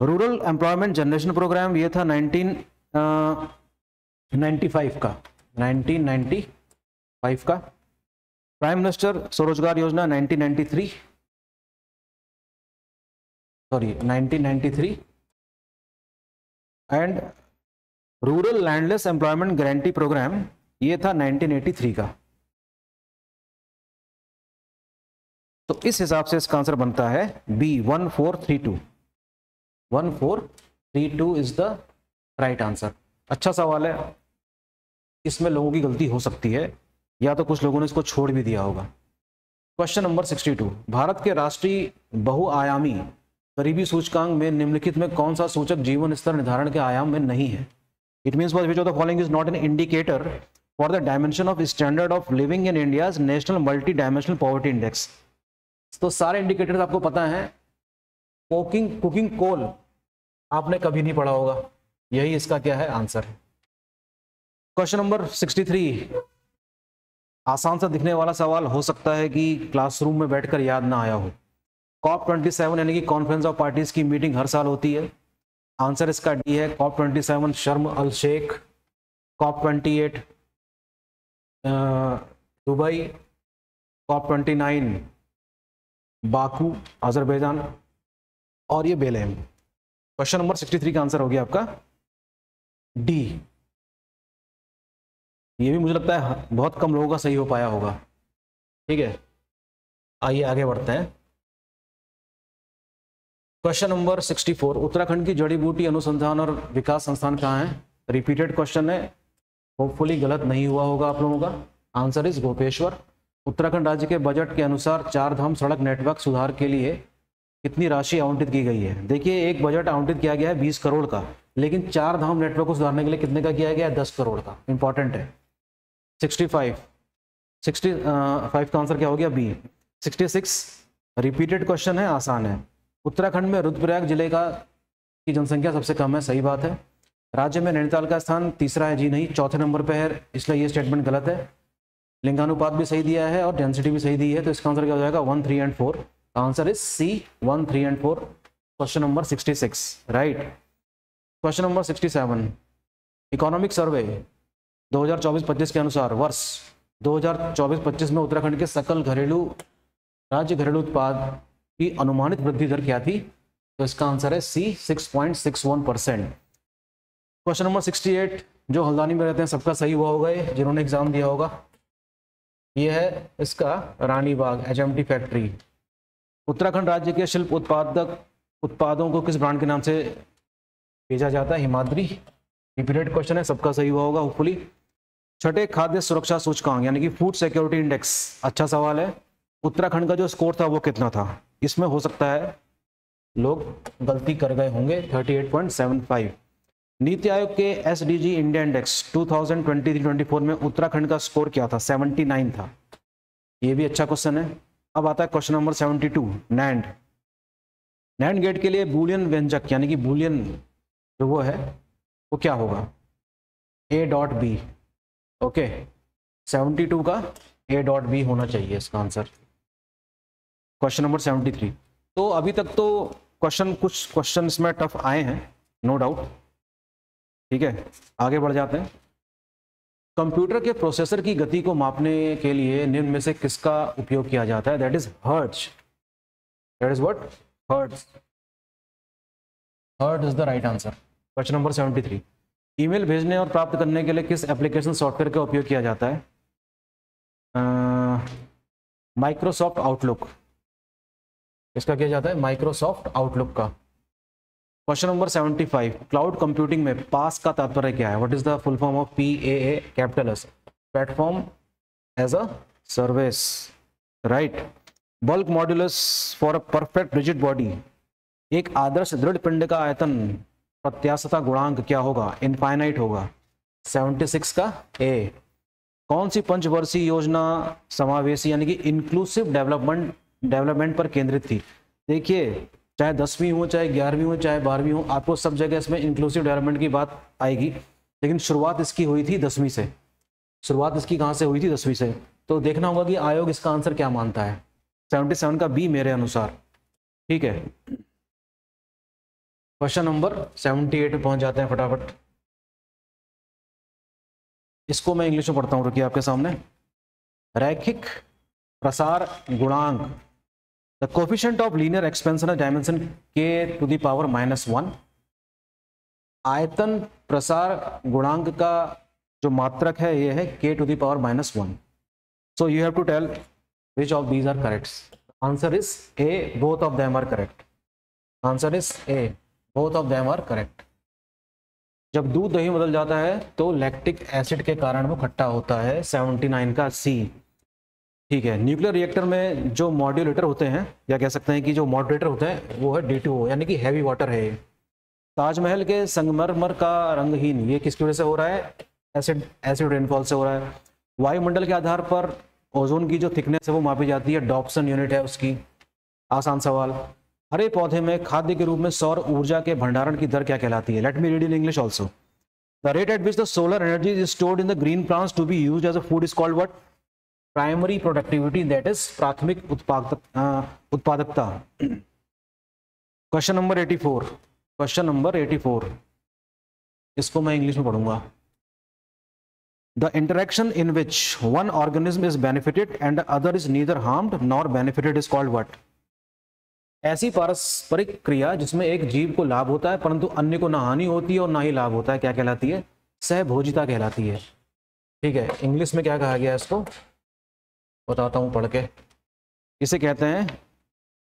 रूरल एम्प्लॉयमेंट जनरेशन प्रोग्राम, ये था 1995 का, 1995 का। प्राइम मिनिस्टर स्वरोजगार योजना 1993 and rural landless employment guarantee programme, ये था 1983 का। तो इस हिसाब से इसका आंसर बनता है B 1432। 1432 is the right answer. अच्छा सवाल है, इसमें लोगों की गलती हो सकती है या तो कुछ लोगों ने इसको छोड़ भी दिया होगा। क्वेश्चन नंबर 62, भारत के राष्ट्रीय बहुआयामी गरीबी सूचकांक में निम्नलिखित में कौन सा सूचक जीवन स्तर निर्धारण के आयाम में नहीं है? It means which of the following is not an indicator for the dimension of standard of living in India's national multi dimensional poverty index. तो सारे इंडिकेटर्स आपको पता है। कुकिंग कोल आपने कभी नहीं पढ़ा होगा, यही इसका क्या है आंसर है। क्वेश्चन नंबर 63, आसान सा दिखने वाला सवाल हो सकता है कि क्लासरूम में बैठकर याद ना आया हो। COP27 यानी कि कॉन्फ्रेंस ऑफ पार्टीज की मीटिंग हर साल होती है। आंसर इसका डी है COP27 Sharm el Sheikh, COP28 Dubai, COP29 Baku Azerbaijan, और ये बेलेम। क्वेश्चन नंबर 63 का आंसर हो गया आपका डी। ये भी मुझे लगता है बहुत कम लोगों का सही हो पाया होगा। ठीक है, आइए आगे बढ़ते हैं। क्वेश्चन नंबर 64, उत्तराखंड की जड़ी बूटी अनुसंधान और विकास संस्थान कहाँ है? रिपीटेड क्वेश्चन है, होपफुली गलत नहीं हुआ होगा आप लोगों का। Answer is Gopeshwar. उत्तराखंड राज्य के बजट के अनुसार चार धाम सड़क नेटवर्क सुधार के लिए कितनी राशि आवंटित की गई है? देखिए, एक बजट आवंटित किया गया है 20 करोड़ का, लेकिन चार धाम नेटवर्क को सुधारने के लिए कितने का किया गया है? 10 करोड़ का। इंपॉर्टेंट है। 65 का आंसर क्या हो गया? बी। 66 रिपीटेड क्वेश्चन है, आसान है। उत्तराखंड में रुद्रप्रयाग जिले की जनसंख्या सबसे कम है, सही बात है। राज्य में नैनीताल का स्थान तीसरा है, जी नहीं, चौथे नंबर पे है, इसलिए ये स्टेटमेंट गलत है। लिंगानुपात भी सही दिया है और डेंसिटी भी सही दी है, तो इसका आंसर क्या हो जाएगा? 1, 3 and 4। Answer is C, 1, 3 and 4। Question number 66 right. Question number 67, economic survey 2024-25 के अनुसार वर्ष 2024-25 में उत्तराखंड के सकल राज्य घरेलू उत्पाद की अनुमानित वृद्धि दर क्या थी? तो इसका आंसर है सी, 6.61%। क्वेश्चन नंबर 68, जो हल्द्वानी में रहते हैं सबका सही हुआ होगा, ये जिन्होंने एग्जाम दिया होगा। ये है इसका रानी बाग HMT फैक्ट्री। उत्तराखंड राज्य के शिल्प उत्पादों को किस ब्रांड के नाम से भेजा जाता है? हिमाद्री। रिपीटेड क्वेश्चन है, सबका सही हुआ होगा होपफुली। छठे खाद्य सुरक्षा सूचकांक यानी कि फूड सिक्योरिटी इंडेक्स, अच्छा सवाल है। उत्तराखंड का जो स्कोर था वो कितना था? इसमें हो सकता है लोग गलती कर गए होंगे, 38.75। नीति आयोग के SDG इंडिया इंडेक्स 2023-24 में उत्तराखंड का स्कोर क्या था? 79 था। ये भी अच्छा क्वेश्चन है। अब आता है क्वेश्चन नंबर 72, नैंड गेट के लिए बूलियन व्यंजक यानी कि बूलियन जो वो है वो क्या होगा, ए डॉट बी। ओके, 72 का ए डॉट बी होना चाहिए इसका आंसर। Question number 73। तो अभी तक तो कुछ क्वेश्चन इसमें टफ आए हैं, नो डाउट। ठीक है, आगे बढ़ जाते हैं। कंप्यूटर के प्रोसेसर की गति को मापने के लिए निम्न में से किसका उपयोग किया जाता है? That is hertz. That is what? Hertz. Hertz is the right answer. Question number 73। Email भेजने और प्राप्त करने के लिए किस एप्लीकेशन सॉफ्टवेयर का उपयोग किया जाता है? Microsoft Outlook. इसका किया जाता है माइक्रोसॉफ्ट आउटलुक का। Question number 75। क्लाउड कंप्यूटिंग में पास का तात्पर्य क्या है? What is the full form of PAA capital S? Platform as a service, right. Bulk modulus for a perfect rigid body. एक आदर्श दृढ़ पिंड का आयतन प्रत्यास्थता गुणांक क्या होगा? इनफाइनाइट होगा। 76 का ए। कौन सी पंचवर्षीय योजना समावेशी यानी कि इंक्लूसिव डेवलपमेंट पर केंद्रित थी? देखिए, चाहे 10वीं हो, चाहे 11वीं हो, चाहे 12वीं हो, आपको सब जगह इसमें इंक्लूसिव डेवलपमेंट की बात आएगी, लेकिन शुरुआत इसकी हुई थी 10वीं से। शुरुआत इसकी कहाँ से हुई थी? 10वीं से। तो देखना होगा कि आयोग इसका आंसर क्या मानता है। 77 का बी मेरे अनुसार। ठीक है, क्वेश्चन नंबर 78 पे पहुंच जाते हैं फटाफट। इसको मैं इंग्लिश में पढ़ता हूं, रुकिए आपके सामने। रैखिक प्रसार गुणांक, the coefficient of linear expansion of dimension k⁻⁻1। आयतन प्रसार गुणांक का जो मात्रक है ये है k⁻⁻1। So you have to tell which of these are correct. Answer is A, both of them are correct. Answer is A, both of them are correct. जब दूध दही बदल जाता है तो लैक्टिक एसिड के कारण वो खट्टा होता है। 79 का सी। ठीक है, न्यूक्लियर रिएक्टर में जो मॉड्यूलेटर होते हैं, या कह सकते हैं कि जो मॉडरेटर होते हैं, वो है D2O यानी कि हैवी वाटर है। ताजमहल के संगमरमर का रंगहीन, ये किसकी वजह से हो रहा है? एसिड रेनफॉल से हो रहा है। वायुमंडल के आधार पर ओजोन की जो थिकनेस है वो मापी जाती है, डॉप्सन यूनिट है उसकी। आसान सवाल। हरे पौधे में खाद्य के रूप में सौर ऊर्जा के भंडारण की दर क्या कहलाती है? Let me read in English also. The rate at which the solar energy is stored in the green plants to be used as a food is called what? Primary productivity, that is प्राथमिक उत्पादकता। Question number 84। Question number 84, इसको मैं English में पढ़ूंगा। The interaction in which one organism is benefited and the other is neither harmed nor benefited is called what? ऐसी पारस्परिक क्रिया जिसमें एक जीव को लाभ होता है परंतु अन्य को ना हानि होती है और ना ही लाभ होता है, क्या कहलाती है? सहभोजिता कहलाती है। ठीक है, इंग्लिश में क्या कहा गया है इसको बताता हूं पढ़ के। इसे कहते हैं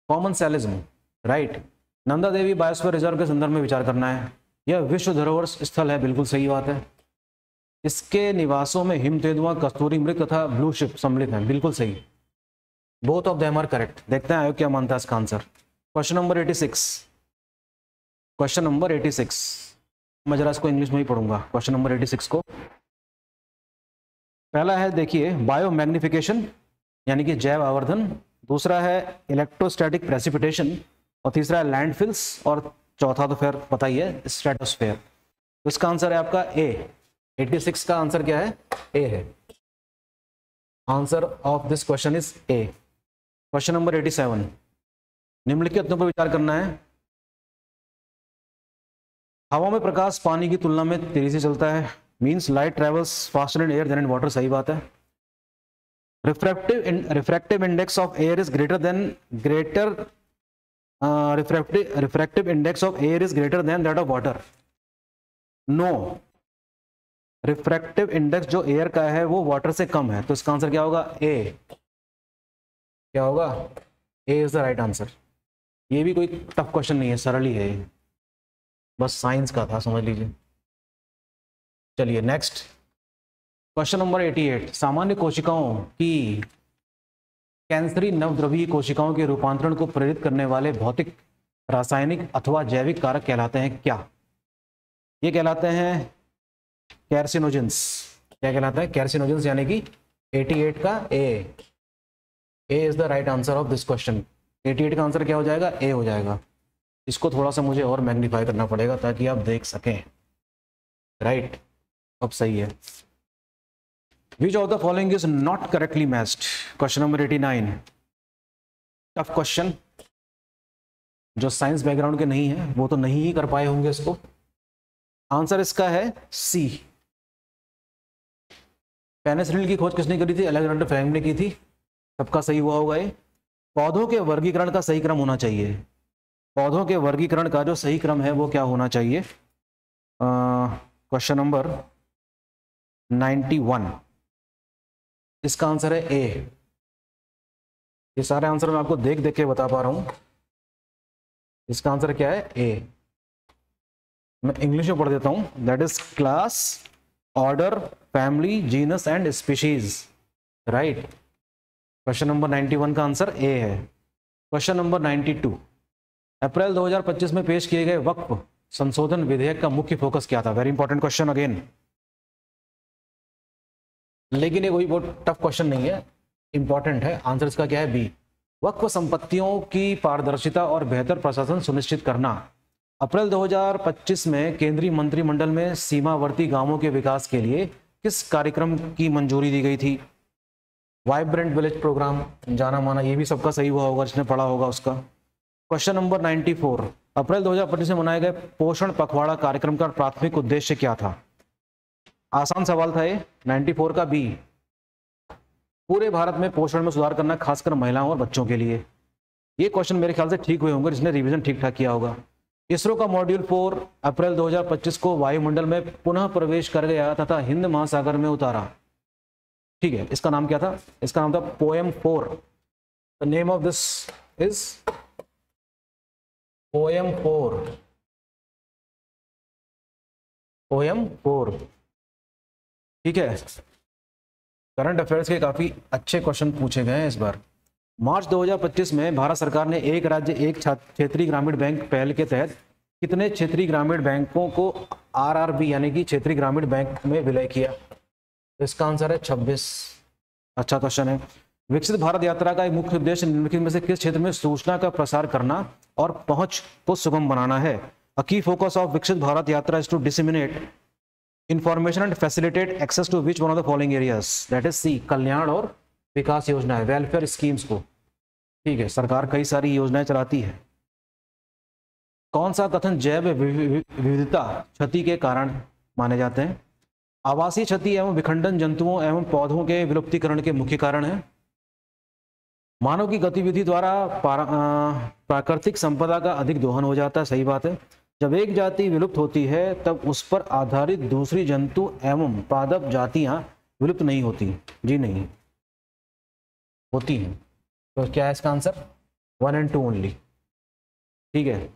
कॉमनसेलिज्म, right. Nanda Devi biosphere reserve के संदर्भ में विचार करना है। यह विश्व धरोहर स्थल है, बिल्कुल सही बात है। इसके निवासों में हिम तेंदुआ, कस्तूरी मृग तथा ब्लू शिप सम्मिलित हैं, बिल्कुल सही। Both of them are correct. देखते हैं आयोग क्या मानता है इसका आंसर। Question number 86। क्वेश्चन नंबर 86, मैं जरा इसको इंग्लिश में ही पढ़ूंगा। क्वेश्चन नंबर 86 को, पहला है देखिए बायोमैग्निफिकेशन यानी कि जैव आवर्धन, दूसरा है इलेक्ट्रोस्टैटिक प्रेसिपिटेशन, और तीसरा है लैंडफिल्स, और चौथा तो फिर बताइए स्ट्रेटोस्फेयर। तो इसका आंसर है आपका ए। 86 का आंसर क्या है? ए है। Answer of this question is a. Question number 87, निम्नलिखित पर विचार करना है। हवा में प्रकाश पानी की तुलना में तेजी से चलता है, means light travels faster in air than in water, सही बात है। Refractive index of air is greater refractive index of air is greater than that of water. No, refractive index जो एयर का है वो वाटर से कम है। तो इसका आंसर क्या होगा? ए। क्या होगा? ए इज द राइट आंसर। ये भी कोई टफ क्वेश्चन नहीं है, सरल ही है, बस साइंस का था, समझ लीजिए। चलिए नेक्स्ट, क्वेश्चन नंबर 88। सामान्य कोशिकाओं की कैंसरी नवद्रव्यीय कोशिकाओं के रूपांतरण को प्रेरित करने वाले भौतिक, रासायनिक अथवा जैविक कारक कहलाते हैं क्या? ये कहलाते हैं कैर्सिनोजेंस। क्या कहलाता है? कैर्सिनोजेंस, यानी कि 88 का A. A is the right answer of this question. 88 का आंसर क्या हो जाएगा? ए हो जाएगा। इसको थोड़ा सा मुझे और मैग्नीफाई करना पड़ेगा ताकि आप देख सकें। राइट, अब सही है। Which of the following is not correctly matched, question number 89, tough question. जो साइंस बैकग्राउंड के नहीं है वो तो नहीं ही कर पाए होंगे इसको। आंसर इसका है सी। पेनिसिलिन की खोज किसने करी थी? अलेक्जेंडर फ्लेमिंग ने की थी। सबका सही हुआ होगा ये। पौधों के वर्गीकरण का सही क्रम होना चाहिए। पौधों के वर्गीकरण का जो सही क्रम है वो क्या होना चाहिए? क्वेश्चन नंबर 91, इसका आंसर है ए। ये सारे आंसर मैं आपको देख देख के बता पा रहा हूं। इसका आंसर क्या है? ए। मैं इंग्लिश में पढ़ देता हूं। That is class, order, family, genus and species. Right, question number 91 का आंसर ए है। क्वेश्चन नंबर 92, अप्रैल 2025 में पेश किए गए वक्फ संशोधन विधेयक का मुख्य फोकस क्या था? वेरी इंपॉर्टेंट क्वेश्चन अगेन, लेकिन ये कोई बहुत टफ क्वेश्चन नहीं है, इंपॉर्टेंट है। आंसर इसका क्या है? बी। वक्फ संपत्तियों की पारदर्शिता और बेहतर प्रशासन सुनिश्चित करना। अप्रैल 2025 में केंद्रीय मंत्रिमंडल में सीमावर्ती गांवों के विकास के लिए किस कार्यक्रम की मंजूरी दी गई थी? वाइब्रेंट विलेज प्रोग्राम, जाना माना, ये भी सबका सही हुआ होगा जिसने पढ़ा होगा उसका। क्वेश्चन नंबर 94, अप्रैल 2025 में मनाए गए पोषण पखवाड़ा कार्यक्रम का प्राथमिक उद्देश्य क्या था? आसान सवाल था ये। 94 का बी, पूरे भारत में पोषण में सुधार करना, खासकर महिलाओं और बच्चों के लिए। ये क्वेश्चन मेरे ख्याल से ठीक हुए होंगे जिसने रिवीजन ठीक ठाक किया होगा। इसरो का मॉड्यूल 4 अप्रैल 2025 को वायुमंडल में पुनः प्रवेश कर गया तथा हिंद महासागर में उतारा। ठीक है, इसका नाम क्या था? इसका नाम था poem 4। The name of this is poem 4। Poem 4। ठीक है, करंट अफेयर्स के काफी अच्छे क्वेश्चन पूछे गए हैं इस बार। मार्च 2025 में भारत सरकार ने एक राज्य एक क्षेत्रीय ग्रामीण बैंक पहल के तहत कितने क्षेत्रीय ग्रामीण बैंकों को आरआरबी यानी कि क्षेत्रीय ग्रामीण बैंक में विलय किया? इसका आंसर है 26। अच्छा क्वेश्चन है। विकसित भारत यात्रा का एक मुख्य उद्देश्य निम्नलिखित में से किस क्षेत्र में सूचना का प्रसार करना और पहुंच को सुगम बनाना है? अ की focus of Viksit Bharat Yatra is to disseminate information and facilitate access to which one of the following areas? That is C, कल्याण और विकास योजना है, वेलफेयर स्कीम्स को। ठीक है, सरकार कई सारी योजनाएं चलाती है। कौन सा कथन जैव विविधता क्षति के कारण माने जाते हैं? आवासीय क्षति एवं विखंडन जंतुओं एवं पौधों के विलुप्तीकरण के मुख्य कारण है। मानव की गतिविधि द्वारा प्राकृतिक संपदा का अधिक दोहन हो जाता है। सही बात है। जब एक जाति विलुप्त होती है तब उस पर आधारित दूसरी जंतु एवं पादप जातियां विलुप्त नहीं होती। जी नहीं होती हैं। तो क्या है इसका आंसर? 1 and 2 only. ठीक है,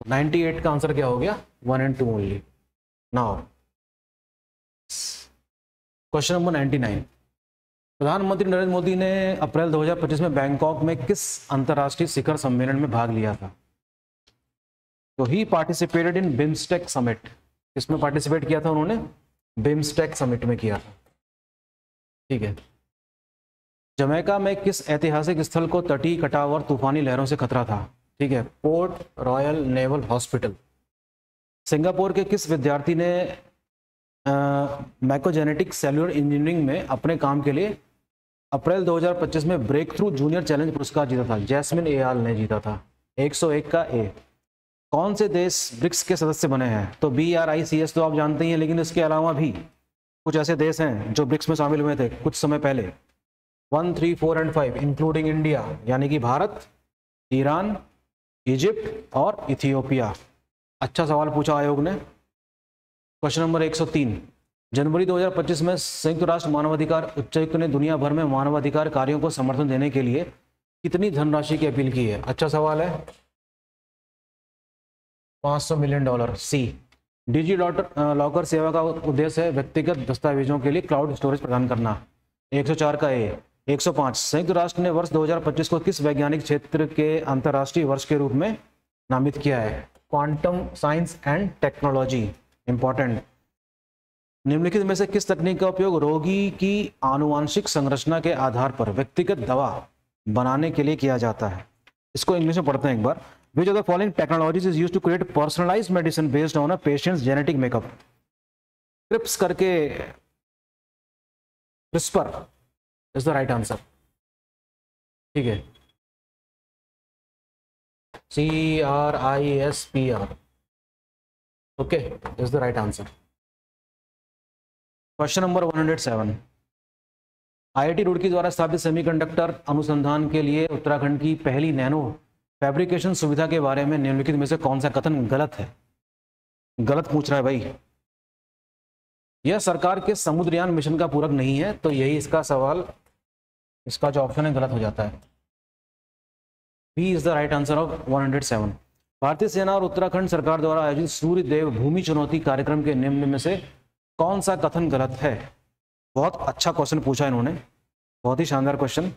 98 का आंसर क्या हो गया? 1 and 2 only. Now question number 99, प्रधानमंत्री नरेंद्र मोदी ने अप्रैल 2025 में बैंकॉक में किस अंतर्राष्ट्रीय शिखर सम्मेलन में भाग लिया था? तो ही पार्टिसिपेटेड इन बिम्स्टेक समिट। किसमें पार्टिसिपेट किया था उन्होंने? बिम्स्टेक समिट में किया था। ठीक है। जमैका में किस ऐतिहासिक स्थल को तटीय कटाव और तूफानी लहरों से खतरा था? ठीक है, port royal naval hospital. Singapore के किस विद्यार्थी ने मैकोजेनेटिक सेल्युलर इंजीनियरिंग में अपने काम के लिए अप्रैल 2025 में ब्रेक थ्रू जूनियर चैलेंज पुरस्कार जीता था? जैस्मिन एयाल ने जीता था। 101 का ए। कौन से देश ब्रिक्स के सदस्य बने हैं? तो BRICS तो आप जानते ही हैं, लेकिन इसके अलावा भी कुछ ऐसे देश हैं जो ब्रिक्स में शामिल हुए थे कुछ समय पहले। 1, 3, 4 and 5 इंक्लूडिंग इंडिया, यानी कि भारत, ईरान, इजिप्ट और इथियोपिया। अच्छा सवाल पूछा आयोग ने। क्वेश्चन नंबर 103, जनवरी 2025 में संयुक्त राष्ट्र मानवाधिकार उच्चायुक्त ने दुनिया भर में मानवाधिकार कार्यों को समर्थन देने के लिए कितनी धनराशि की अपील की है? अच्छा सवाल है। $500 मिलियन। सी, डिजी लॉकर सेवा का उद्देश्य है व्यक्तिगत दस्तावेजों के लिए क्लाउड स्टोरेज प्रदान करना। 104 का ए। 105, संयुक्त राष्ट्र ने वर्ष 2025 को किस वैज्ञानिक क्षेत्र के अंतर्राष्ट्रीय वर्ष के रूप में नामित किया है? Quantum science and technology. Important. निम्नलिखित में से किस तकनीक का उपयोग रोगी की आनुवांशिक संरचना के आधार पर व्यक्तिगत दवा बनाने के लिए किया जाता है? इसको इंग्लिश में पढ़ते हैं एक बार। Which of the following technologies is used to create personalized medicine based on a patient's genetic makeup? क्रिप्स करके, CRISPR is the right answer. ठीक है, CRISPR, okay, is the right answer. Question number 107, IIT Roorkee द्वारा स्थापित semiconductor अनुसंधान के लिए उत्तराखंड की पहली नैनो फैब्रिकेशन सुविधा के बारे में निम्नलिखित में से कौन सा कथन गलत है? गलत पूछ रहा है भाई। यह सरकार के समुद्रयान मिशन का पूरक नहीं है, तो यही इसका सवाल, इसका जो ऑप्शन है गलत हो जाता है। B is the right answer of 107। भारतीय सेना और उत्तराखंड सरकार द्वारा आयोजित सूर्य देव भूमि चुनौती कार्यक्रम के निम्न में से कौन सा कथन गलत है? बहुत अच्छा क्वेश्चन पूछा इन्होंने, बहुत ही शानदार क्वेश्चन।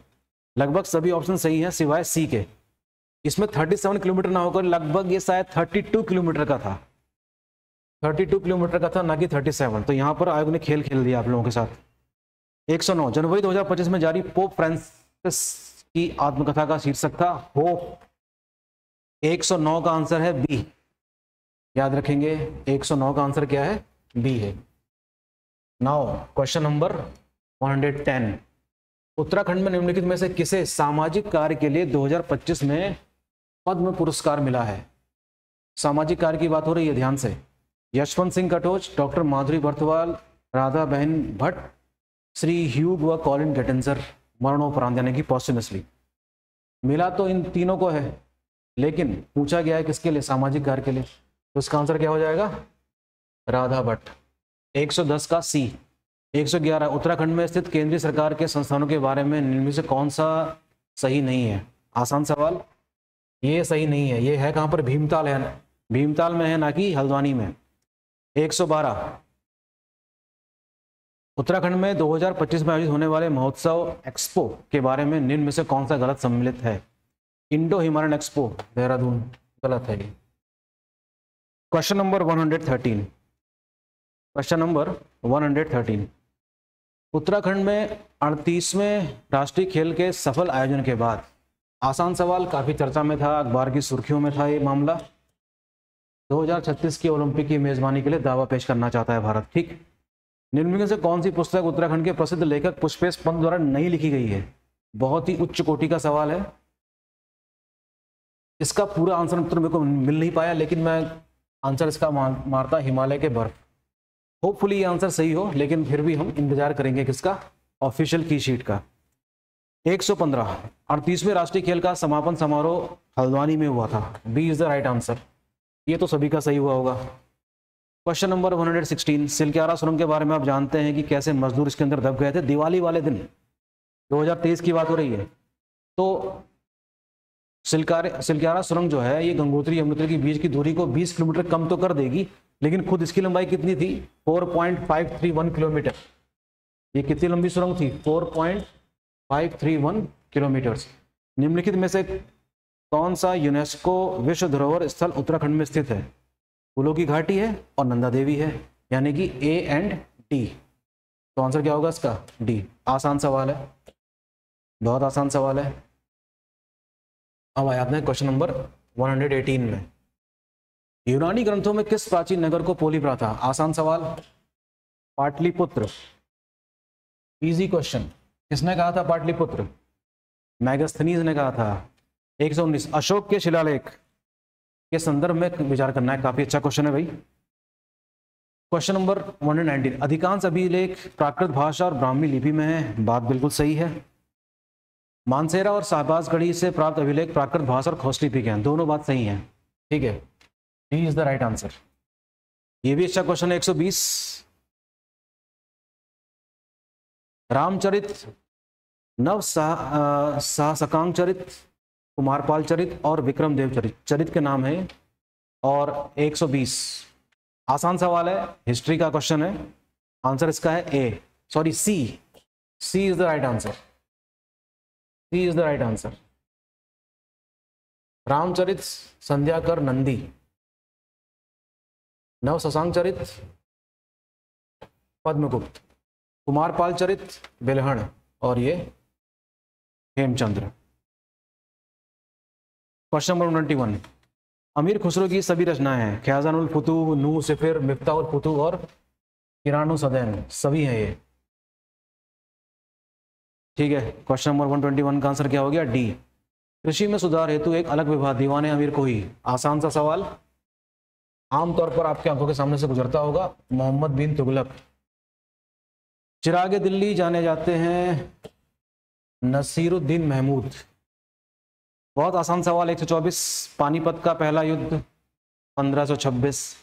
लगभग सभी ऑप्शन सही हैं सिवाय सी के। इसमें 37 किलोमीटर ना होकर लगभग ये शायद 32 किलोमीटर का था, 32 किलोमीटर का था, ना कि 37। तो यहाँ पर आयोग ने खेल खेल दिया आप लोगों के साथ। 109, जनवरी 2025 में जारी पोप फ्रांसिस की आत्मकथा का शीर्षक था होप। 109 का आंसर है बी, याद रखेंगे 109 का आंसर क्या है? बी है। नाउ क्वेश्चन नंबर 110, उत्तराखंड में निम्नलिखित में से किसे सामाजिक कार्य के लिए 2025 में पद्म पुरस्कार मिला है? सामाजिक कार्य की बात हो रही है, ध्यान से। यशवंत सिंह कटोच, डॉक्टर माधुरी बर्थवाल, राधा बहन भट्ट, श्री ह्यूग व कॉलिन गेटेंजर मरणोपरांत, यानी कि पॉस्टमसली। मिला तो इन तीनों को है, लेकिन पूछा गया है किसके लिए? सामाजिक कार्य के लिए। तो इसका आंसर क्या हो जाएगा? राधा भट्ट। 110 का सी। 111, उत्तराखंड में स्थित केंद्रीय सरकार के संस्थानों के बारे में निम्न में से कौन सा सही नहीं है? आसान सवाल, ये सही नहीं है। ये है कहाँ पर? भीमताल है, भीमताल में है, ना कि हल्द्वानी में। 112, उत्तराखंड में 2025 में आयोजित होने वाले महोत्सव एक्सपो के बारे में निम्न में से कौन सा गलत सम्मिलित है? इंडो हिमालयन एक्सपो देहरादून, गलत है ये। Question number 113, question number 113, Uttarakhand में 38वें राष्ट्रीय खेल के सफल आयोजन के बाद, आसान सवाल, काफी चर्चा में था, अखबार की सुर्खियों में था ये मामला। 2036 की ओलंपिक की मेजबानी के लिए दावा पेश करना चाहता है भारत। ठीक, निम्न में से कौन सी पुस्तक उत्तराखंड के प्रसिद्ध लेखक पुष्पेश पंत द्वारा नहीं लिखी गई है? बहुत ही उच्च कोटि का सवाल है। इसका पूरा आंसर उत्तर मेरे को मिल नहीं पाया, लेकिन मैं आंसर इसका मारता हिमालय के बर्फ। होपफुली ये आंसर सही हो, लेकिन फिर भी हम इंतजार करेंगे किसका? ऑफिशियल की शीट का। 115, 38वें राष्ट्रीय खेल का समापन समारोह हल्द्वानी में हुआ था। B is the right answer. ये तो सभी का सही हुआ होगा। क्वेश्चन नंबर 116, सिलक्यारा सुरंग के बारे में आप जानते हैं कि कैसे मजदूर इसके अंदर दब गए थे? दिवाली वाले दिन, 2023 की बात हो रही है। तो सिलक्यारा सुरंग जो है ये गंगोत्री यमुनोत्री के बीच की दूरी को 20 किलोमीटर कम तो कर देगी, लेकिन खुद इसकी लंबाई कितनी थी? 4.531 किलोमीटर। ये कितनी लंबी सुरंग थी? 4.531 किलोमीटर। निम्नलिखित में से कौन सा यूनेस्को विश्व धरोहर स्थल उत्तराखंड में स्थित है? फूलों की घाटी है और नंदा देवी है, यानी कि ए एंड डी। तो आंसर क्या होगा इसका? डी। आसान सवाल है, बहुत आसान सवाल है। अब आया अपने क्वेश्चन नंबर 118 में, यूनानी ग्रंथों में किस प्राचीन नगर को पोली प्रथा? आसान सवाल, पाटलिपुत्र। Easy question. किसने कहा था पाटलिपुत्र? मैगस्थनीज ने कहा था। 119, अशोक के शिलालेख के संदर्भ में विचार करना है। काफी अच्छा क्वेश्चन है भाई। क्वेश्चन नंबर 119, अधिकांश अभिलेख प्राकृत भाषा और ब्राह्मी लिपि में है। बात बिल्कुल सही है। मानसेरा और शाहबाजगढ़ी से प्राप्त अभिलेख प्राकृत भाषा और खोस लिपि के हैं। दोनों बात सही है। ठीक है, D is the right answer. ये भी अच्छा क्वेश्चन है। 120, रामचरित, नव सहसकांग चरित, कुमारपाल चरित और विक्रम देव चरित के नाम है। और 120, आसान सवाल है, हिस्ट्री का क्वेश्चन है। आंसर इसका है A, sorry C. C is the right answer. C is the right answer. Ramcharit Sandhyakar Nandi, Nav Shashank चरित पद्मगुप्त, कुमारपाल चरित बेलहण और ये हेमचंद्र। क्वेश्चन नंबर 91, अमीर खुसरो की सभी रचनाएं हैं, ख्याजानुल फुतूह, नूह सिफिर, मिफ्ताहुल फुतूह और किराणु सदैन सभी हैं ये। ठीक है, क्वेश्चन नंबर 121 का आंसर क्या हो गया? डी। कृषि में सुधार हेतु एक अलग विभाग दीवाने अमीर को ही। आसान सा सवाल, आमतौर पर आपके आंखों के सामने से गुजरता होगा। मोहम्मद बिन तुगलक। चिरागे दिल्ली जाने जाते हैं नसीरुद्दीन महमूद। बहुत आसान सवाल 124। पानीपत का पहला युद्ध 1526,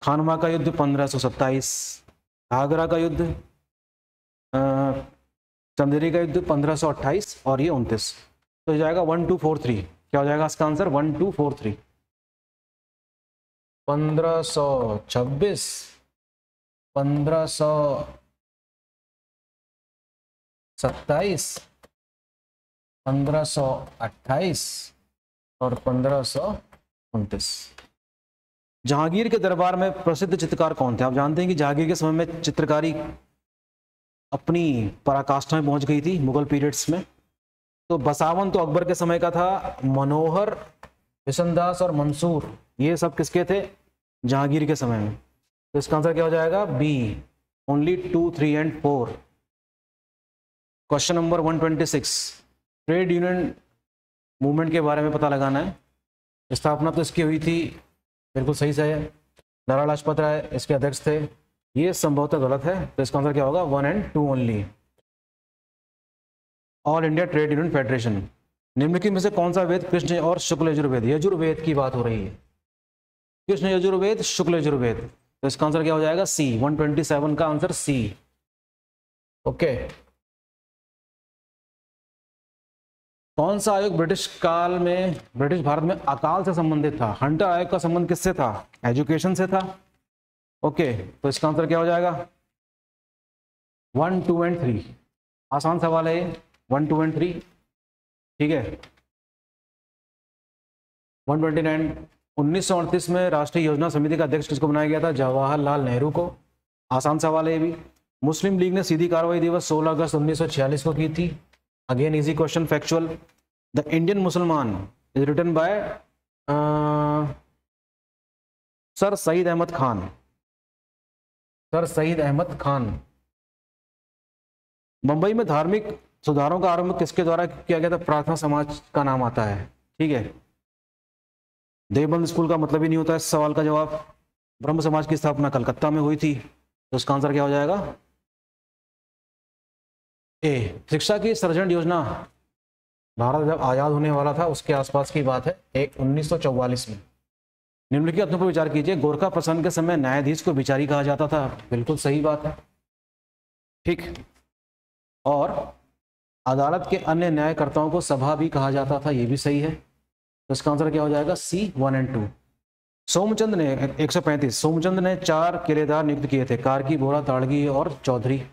खानवा का युद्ध 1527, आगरा का युद्ध चंदेरी का युद्ध 1528 और ये 29। तो हो जाएगा 1243। क्या हो जाएगा इसका आंसर? 1243। 1526, 1527, 1528 और 1529। जहांगीर के दरबार में प्रसिद्ध चित्रकार कौन थे? आप जानते हैं कि जहांगीर के समय में चित्रकारी अपनी पराकाष्ठा में पहुंच गई थी मुगल पीरियड्स में। तो बसावन तो अकबर के समय का था, मनोहर, बिशनदास और मंसूर ये सब किसके थे? जहांगीर के समय में। तो इसका आंसर क्या हो जाएगा? B, only 2, 3 and 4। Question number 126। Trade union movement के बारे में पता लगाना है। स्थापना तो इसकी हुई थी, बिल्कुल सही से है, लाला लाजपत राय इसके अध्यक्ष थे। ये संभवतः गलत है, तो इसका आंसर क्या होगा? 1 and 2 only. All India trade union federation. निम्नलिखित में से कौन सा वेद कृष्ण और शुक्ल यजुर्वेद? यजुर्वेद की बात हो रही है, कृष्ण यजुर्वेद, शुक्ल यजुर्वेद। तो इसका आंसर क्या हो जाएगा? सी। 127 का आंसर सी। ओके। कौन सा आयोग ब्रिटिश भारत में अकाल से संबंधित था? हंटर आयोग का संबंध किससे था? एजुकेशन से था। ओके, तो इसका आंसर क्या हो जाएगा? 1, 2 एंड 3। आसान सवाल है ये, 1, 2 एंड 3। ठीक है। 129। 1938 में राष्ट्रीय योजना समिति का अध्यक्ष किसको बनाया गया था? जवाहरलाल नेहरू को। आसान सवाल है ये भी। मुस्लिम लीग ने सीधी कार्रवाई दिवस 16 अगस्त 1946 को की थी। Again easy question, factual. The Indian Musalman is written by Sir Syed Ahmad Khan. Sir Syed Ahmad Khan. Mumbai में धार्मिक सुधारों का आरंभ किसके द्वारा किया गया था? प्रार्थना समाज का नाम आता है। ठीक है। देवबंद स्कूल का मतलब ही नहीं होता है इस सवाल का जवाब। ब्रह्म समाज की स्थापना कलकत्ता में हुई थी। तो इसका आंसर क्या हो जाएगा? ए। शिक्षा की सर्जन योजना भारत जब आजाद होने वाला था उसके आसपास की बात है, 1944 में। निम्नलिखित कथनों पर विचार कीजिए। गोरखा प्रसंग के समय न्यायाधीश को विचारी कहा जाता था। बिल्कुल सही बात है। ठीक। और अदालत के अन्य न्यायकर्ताओं को सभा भी कहा जाता था, यह भी सही है। तो इसका आंसर क्या हो जाएगा? सी। 1 एंड 2। सोमचंद ने 135। सोमचंद ने 4 किलेदार नियुक्त किए थे, कार्की, बोरा, ताड़गी और चौधरी।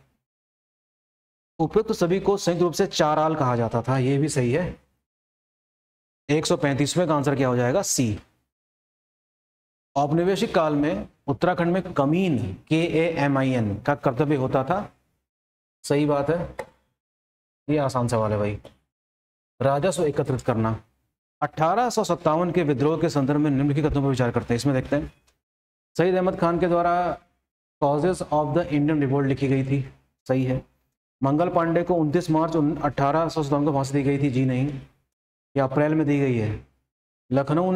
उपयुक्त सभी को संयुक्त रूप से चाराल कहा जाता था, यह भी सही है। 135वें का आंसर क्या हो जाएगा? सी। औपनिवेशिक काल में उत्तराखंड में कमीन, KAMIN का कर्तव्य होता था। सही बात है, ये आसान सवाल है भाई। राजस्व एकत्रित करना। 1857 के विद्रोह के संदर्भ में निम्नलिखित कथनों पर विचार करते हैं। इसमें देखते हैं। सईद अहमद खान के द्वारा causes of the Indian revolt लिखी गई थी। सही है। मंगल पांडे को 29 मार्च 1857 को फांसी दी गई थी। जी नहीं, ये अप्रैल में दी गई है। लखनऊ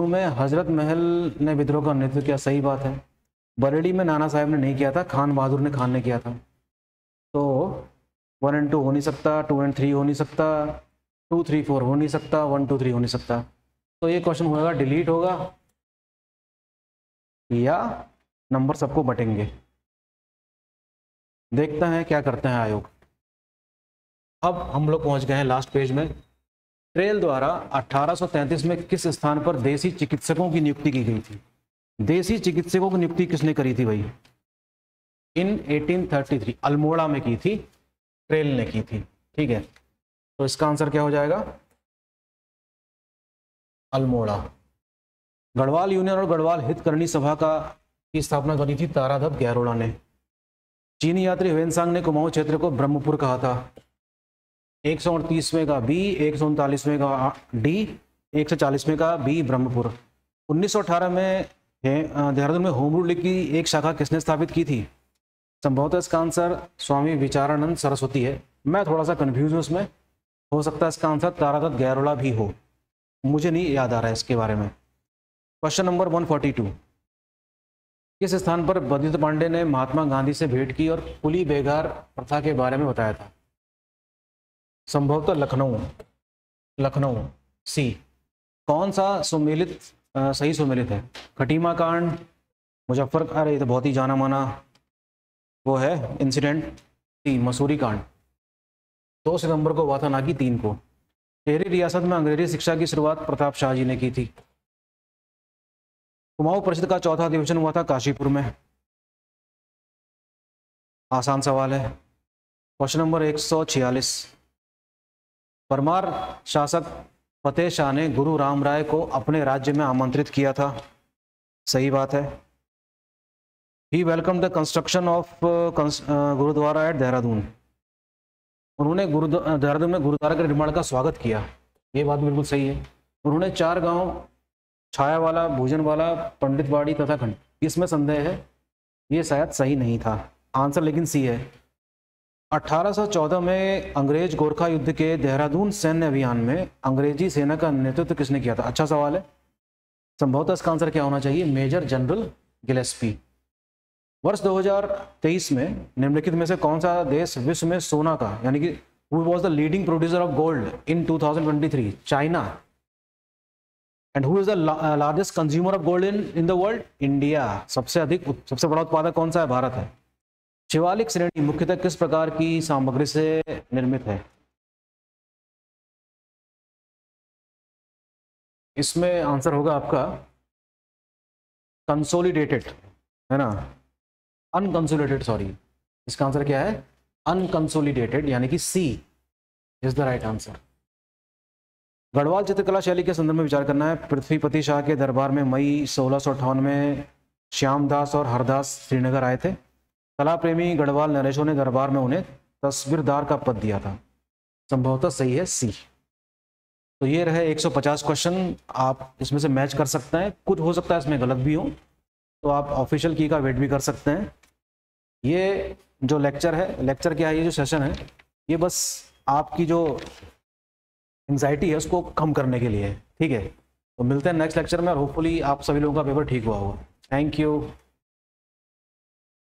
में हजरत महल ने विद्रोह का नेतृत्व किया। सही बात है। बरेली में नाना साहब ने नहीं किया था, खान बहादुर खान ने किया था। तो 1 एंड 2 हो नहीं सकता, 2 एंड 3 हो नहीं सकता, 2, 3, 4 हो नहीं सकता, 1, 2, 3 हो नहीं सकता। तो ये क्वेश्चन होगा डिलीट होगा या नंबर सबको बटेंगे। देखते हैं क्या करते हैं आयोग। अब हम लोग पहुंच गए हैं लास्ट पेज में। ट्रेल द्वारा 1833 में किस स्थान पर देसी चिकित्सकों की नियुक्ति की गई थी? देसी चिकित्सकों की नियुक्ति किसने करी थी भाई? इन 1833 अल्मोड़ा में की थी, ट्रेल ने की थी। ठीक है, तो इसका आंसर क्या हो जाएगा? अल्मोड़ा। गढ़वाल यूनियन और गढ़वाल हितकरणी सभा की स्थापना करी थी ताराधप गहरोड़ा ने। चीनी यात्री ह्वेनसांग ने कुमाऊं क्षेत्र को ब्रह्मपुर कहा था। 138वें का बी, 139वें का डी, 140वें का बी ब्रह्मपुर। 1918 में देहरादून में होम रूल लीग की एक शाखा किसने स्थापित की थी? संभवतः इसका आंसर स्वामी विचारानंद सरस्वती है। मैं थोड़ा सा कंफ्यूज हूँ इसमें, हो सकता है इसका आंसर तारादत्त गैरोला भी हो, मुझे नहीं याद आ रहा है इसके बारे में। क्वेश्चन नंबर 142, किस स्थान पर बद्रित पांडे ने महात्मा गांधी से भेंट की और कुली बेगार प्रथा के बारे में बताया था? संभवतः लखनऊ। लखनऊ सी। कौन सा सुमेलित सही सुमेलित है? खटीमा कांड, मुजफ्फर, अरे ये तो बहुत ही जाना माना वो है इंसिडेंट। सी मसूरी कांड, 2 सितंबर को हुआ था, ना कि 3 को। टेरी रियासत में अंग्रेजी शिक्षा की शुरुआत प्रताप शाह जी ने की थी। कुमाऊं परिषद का चौथा अधिवेशन हुआ था काशीपुर में। आसान सवाल है। क्वेश्चन नंबर 146, परमार शासक फतेह शाह ने गुरु राम राय को अपने राज्य में आमंत्रित किया था। सही बात है। He welcome the construction of gurdwara at Dehradun. उन्होंने देहरादून में गुरुद्वारा के निर्माण का स्वागत किया, ये बात बिल्कुल सही है। उन्होंने 4 गांव छायावाला, भोजनवाला, पंडितवाड़ी तथा खंड, इसमें संदेह है, ये शायद सही नहीं था आंसर, लेकिन सी है। 1814 में अंग्रेज गोरखा युद्ध के देहरादून सैन्य अभियान में अंग्रेजी सेना का नेतृत्व किसने किया था? अच्छा सवाल है। संभवतः इसका आंसर क्या होना चाहिए? Major General Gillespie. वर्ष 2023 में निम्नलिखित में से कौन सा देश विश्व में सोना का, यानी कि who was the leading producer of gold in 2023? China. And who is the largest consumer of gold in the world? India. सबसे बड़ा उत्पादक कौन सा है? भारत है। शिवालिक श्रेणी मुख्यतः किस प्रकार की सामग्री से निर्मित है? इसमें आंसर होगा आपका कंसोलिडेटेड, है ना, अनकंसोलिडेटेड, सॉरी। इसका आंसर क्या है? अनकंसोलिडेटेड, यानी कि C is the right answer. Garhwal चित्रकला शैली के संदर्भ में विचार करना है। पृथ्वीपति शाह के दरबार में मई 1658 में श्यामदास और हरदास श्रीनगर आए थे। कला प्रेमी गढ़वाल नरेशों ने दरबार में उन्हें तस्वीरदार का पद दिया था। संभवतः सही है सी। तो ये रहे 150 क्वेश्चन, आप इसमें से मैच कर सकते हैं, कुछ हो सकता है इसमें गलत भी हो, तो आप ऑफिशियल की का वेट भी कर सकते हैं। ये जो लेक्चर है, लेक्चर क्या है, ये जो सेशन है, ये बस आपकी जो एंजाइटी है उसको कम करने के लिए है, ठीक है। तो मिलते हैं नेक्स्ट लेक्चर में, और होपफुली आप सभी लोगों का पेपर ठीक हुआ होगा। Thank you.